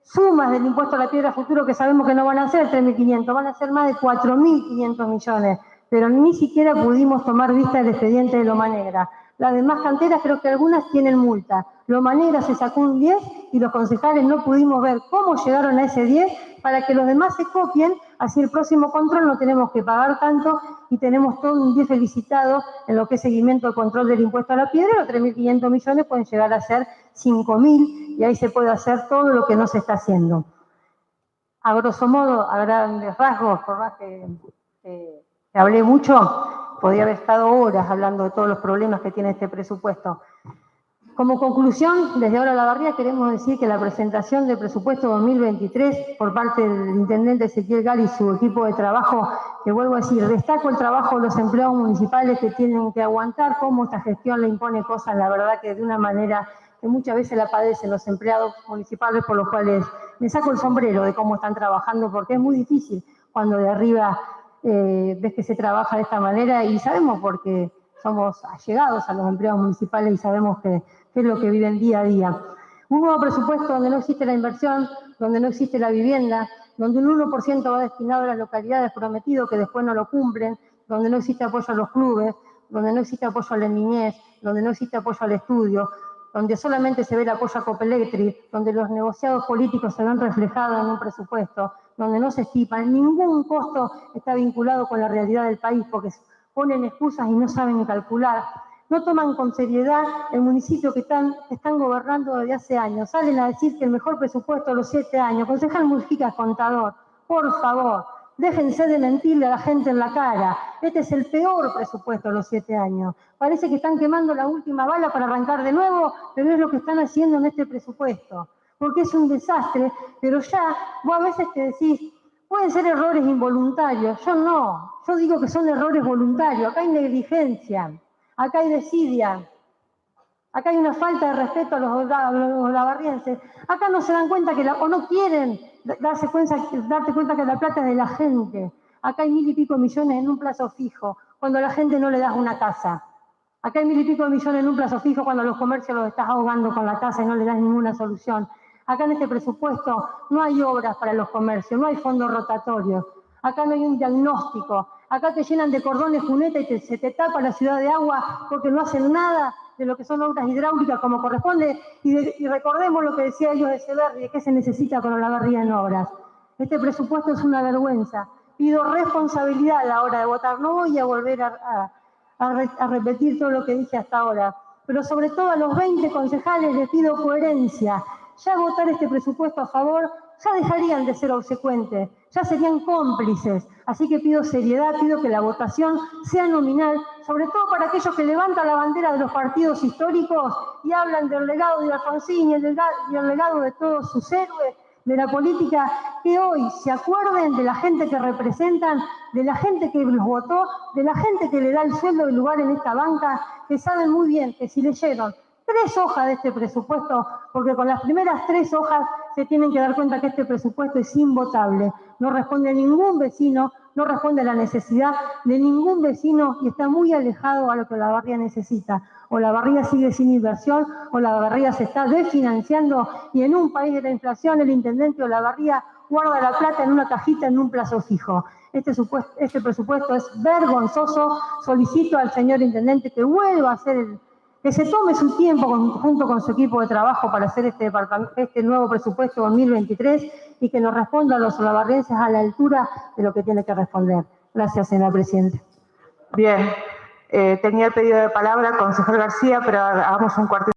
sumas del impuesto a la piedra futuro, que sabemos que no van a ser 3.500, van a ser más de 4.500 millones, pero ni siquiera pudimos tomar vista del expediente de Loma Negra. Las demás canteras creo que algunas tienen multa. Loma Negra se sacó un 10 y los concejales no pudimos ver cómo llegaron a ese 10 para que los demás se copien, así el próximo control no tenemos que pagar tanto y tenemos todo un 10 felicitado en lo que es seguimiento del control del impuesto a la piedra. Los 3.500 millones pueden llegar a ser 5.000 y ahí se puede hacer todo lo que no se está haciendo. A grosso modo, a grandes rasgos, por más que hablé mucho, podría haber estado horas hablando de todos los problemas que tiene este presupuesto. Como conclusión, desde ahora Olavarría queremos decir que la presentación del presupuesto 2023 por parte del intendente Ezequiel Gali y su equipo de trabajo, que vuelvo a decir, destaco el trabajo de los empleados municipales que tienen que aguantar cómo esta gestión le impone cosas, la verdad que de una manera que muchas veces la padecen los empleados municipales, por los cuales me saco el sombrero de cómo están trabajando, porque es muy difícil. cuando de arriba ves que se trabaja de esta manera, y sabemos porque somos allegados a los empleados municipales y sabemos qué es lo que viven día a día. Un nuevo presupuesto donde no existe la inversión, donde no existe la vivienda, donde un 1% va destinado a las localidades prometido que después no lo cumplen, donde no existe apoyo a los clubes, donde no existe apoyo a la niñez, donde no existe apoyo al estudio, donde solamente se ve el apoyo a Copelectric, donde los negociados políticos se ven reflejados en un presupuesto, donde no se estima, ningún costo está vinculado con la realidad del país porque ponen excusas y no saben calcular. No toman con seriedad el municipio que están gobernando desde hace años. Salen a decir que el mejor presupuesto a los 7 años. Concejal Mujica es contador. Por favor, déjense de mentirle a la gente en la cara. Este es el peor presupuesto a los 7 años. Parece que están quemando la última bala para arrancar de nuevo, pero es lo que están haciendo en este presupuesto. Porque es un desastre, pero ya vos a veces te decís, pueden ser errores involuntarios. Yo no. Yo digo que son errores voluntarios. Acá hay negligencia. Acá hay desidia, acá hay una falta de respeto a los olavarrienses. Acá no se dan cuenta o no quieren darte cuenta que la plata es de la gente. Acá hay 1.000 y pico millones en un plazo fijo, cuando a la gente no le das una casa. Acá hay 1.000 y pico millones en un plazo fijo cuando a los comercios los estás ahogando con la tasa y no le das ninguna solución. Acá en este presupuesto no hay obras para los comercios, no hay fondos rotatorios. Acá no hay un diagnóstico. Acá te llenan de cordones cuneta y se te tapa la ciudad de agua porque no hacen nada de lo que son obras hidráulicas como corresponde. Y recordemos lo que decía Ellos de Echeverri, de qué se necesita con Olavarría en obras. Este presupuesto es una vergüenza. Pido responsabilidad a la hora de votar. No voy a volver a repetir todo lo que dije hasta ahora. Pero sobre todo a los 20 concejales les pido coherencia. Ya votar este presupuesto a favor, ya dejarían de ser obsecuentes, ya serían cómplices. Así que pido seriedad, pido que la votación sea nominal, sobre todo para aquellos que levantan la bandera de los partidos históricos y hablan del legado de Alfonsín y el legado de todos sus héroes de la política, que hoy se acuerden de la gente que representan, de la gente que los votó, de la gente que le da el sueldo y lugar en esta banca, que saben muy bien que si leyeron 3 hojas de este presupuesto, porque con las primeras 3 hojas se tienen que dar cuenta que este presupuesto es invotable. No responde a ningún vecino, no responde a la necesidad de ningún vecino y está muy alejado a lo que Olavarría necesita. Olavarría sigue sin inversión, Olavarría se está desfinanciando y en un país de la inflación el intendente Olavarría guarda la plata en una cajita en un plazo fijo. Este presupuesto es vergonzoso. Solicito al señor intendente que vuelva a hacer que se tome su tiempo junto con su equipo de trabajo para hacer este nuevo presupuesto 2023 y que nos responda a los olavarrienses a la altura de lo que tiene que responder. Gracias, señora presidenta. Bien, tenía el pedido de palabra, concejal García, pero hagamos un cuarto.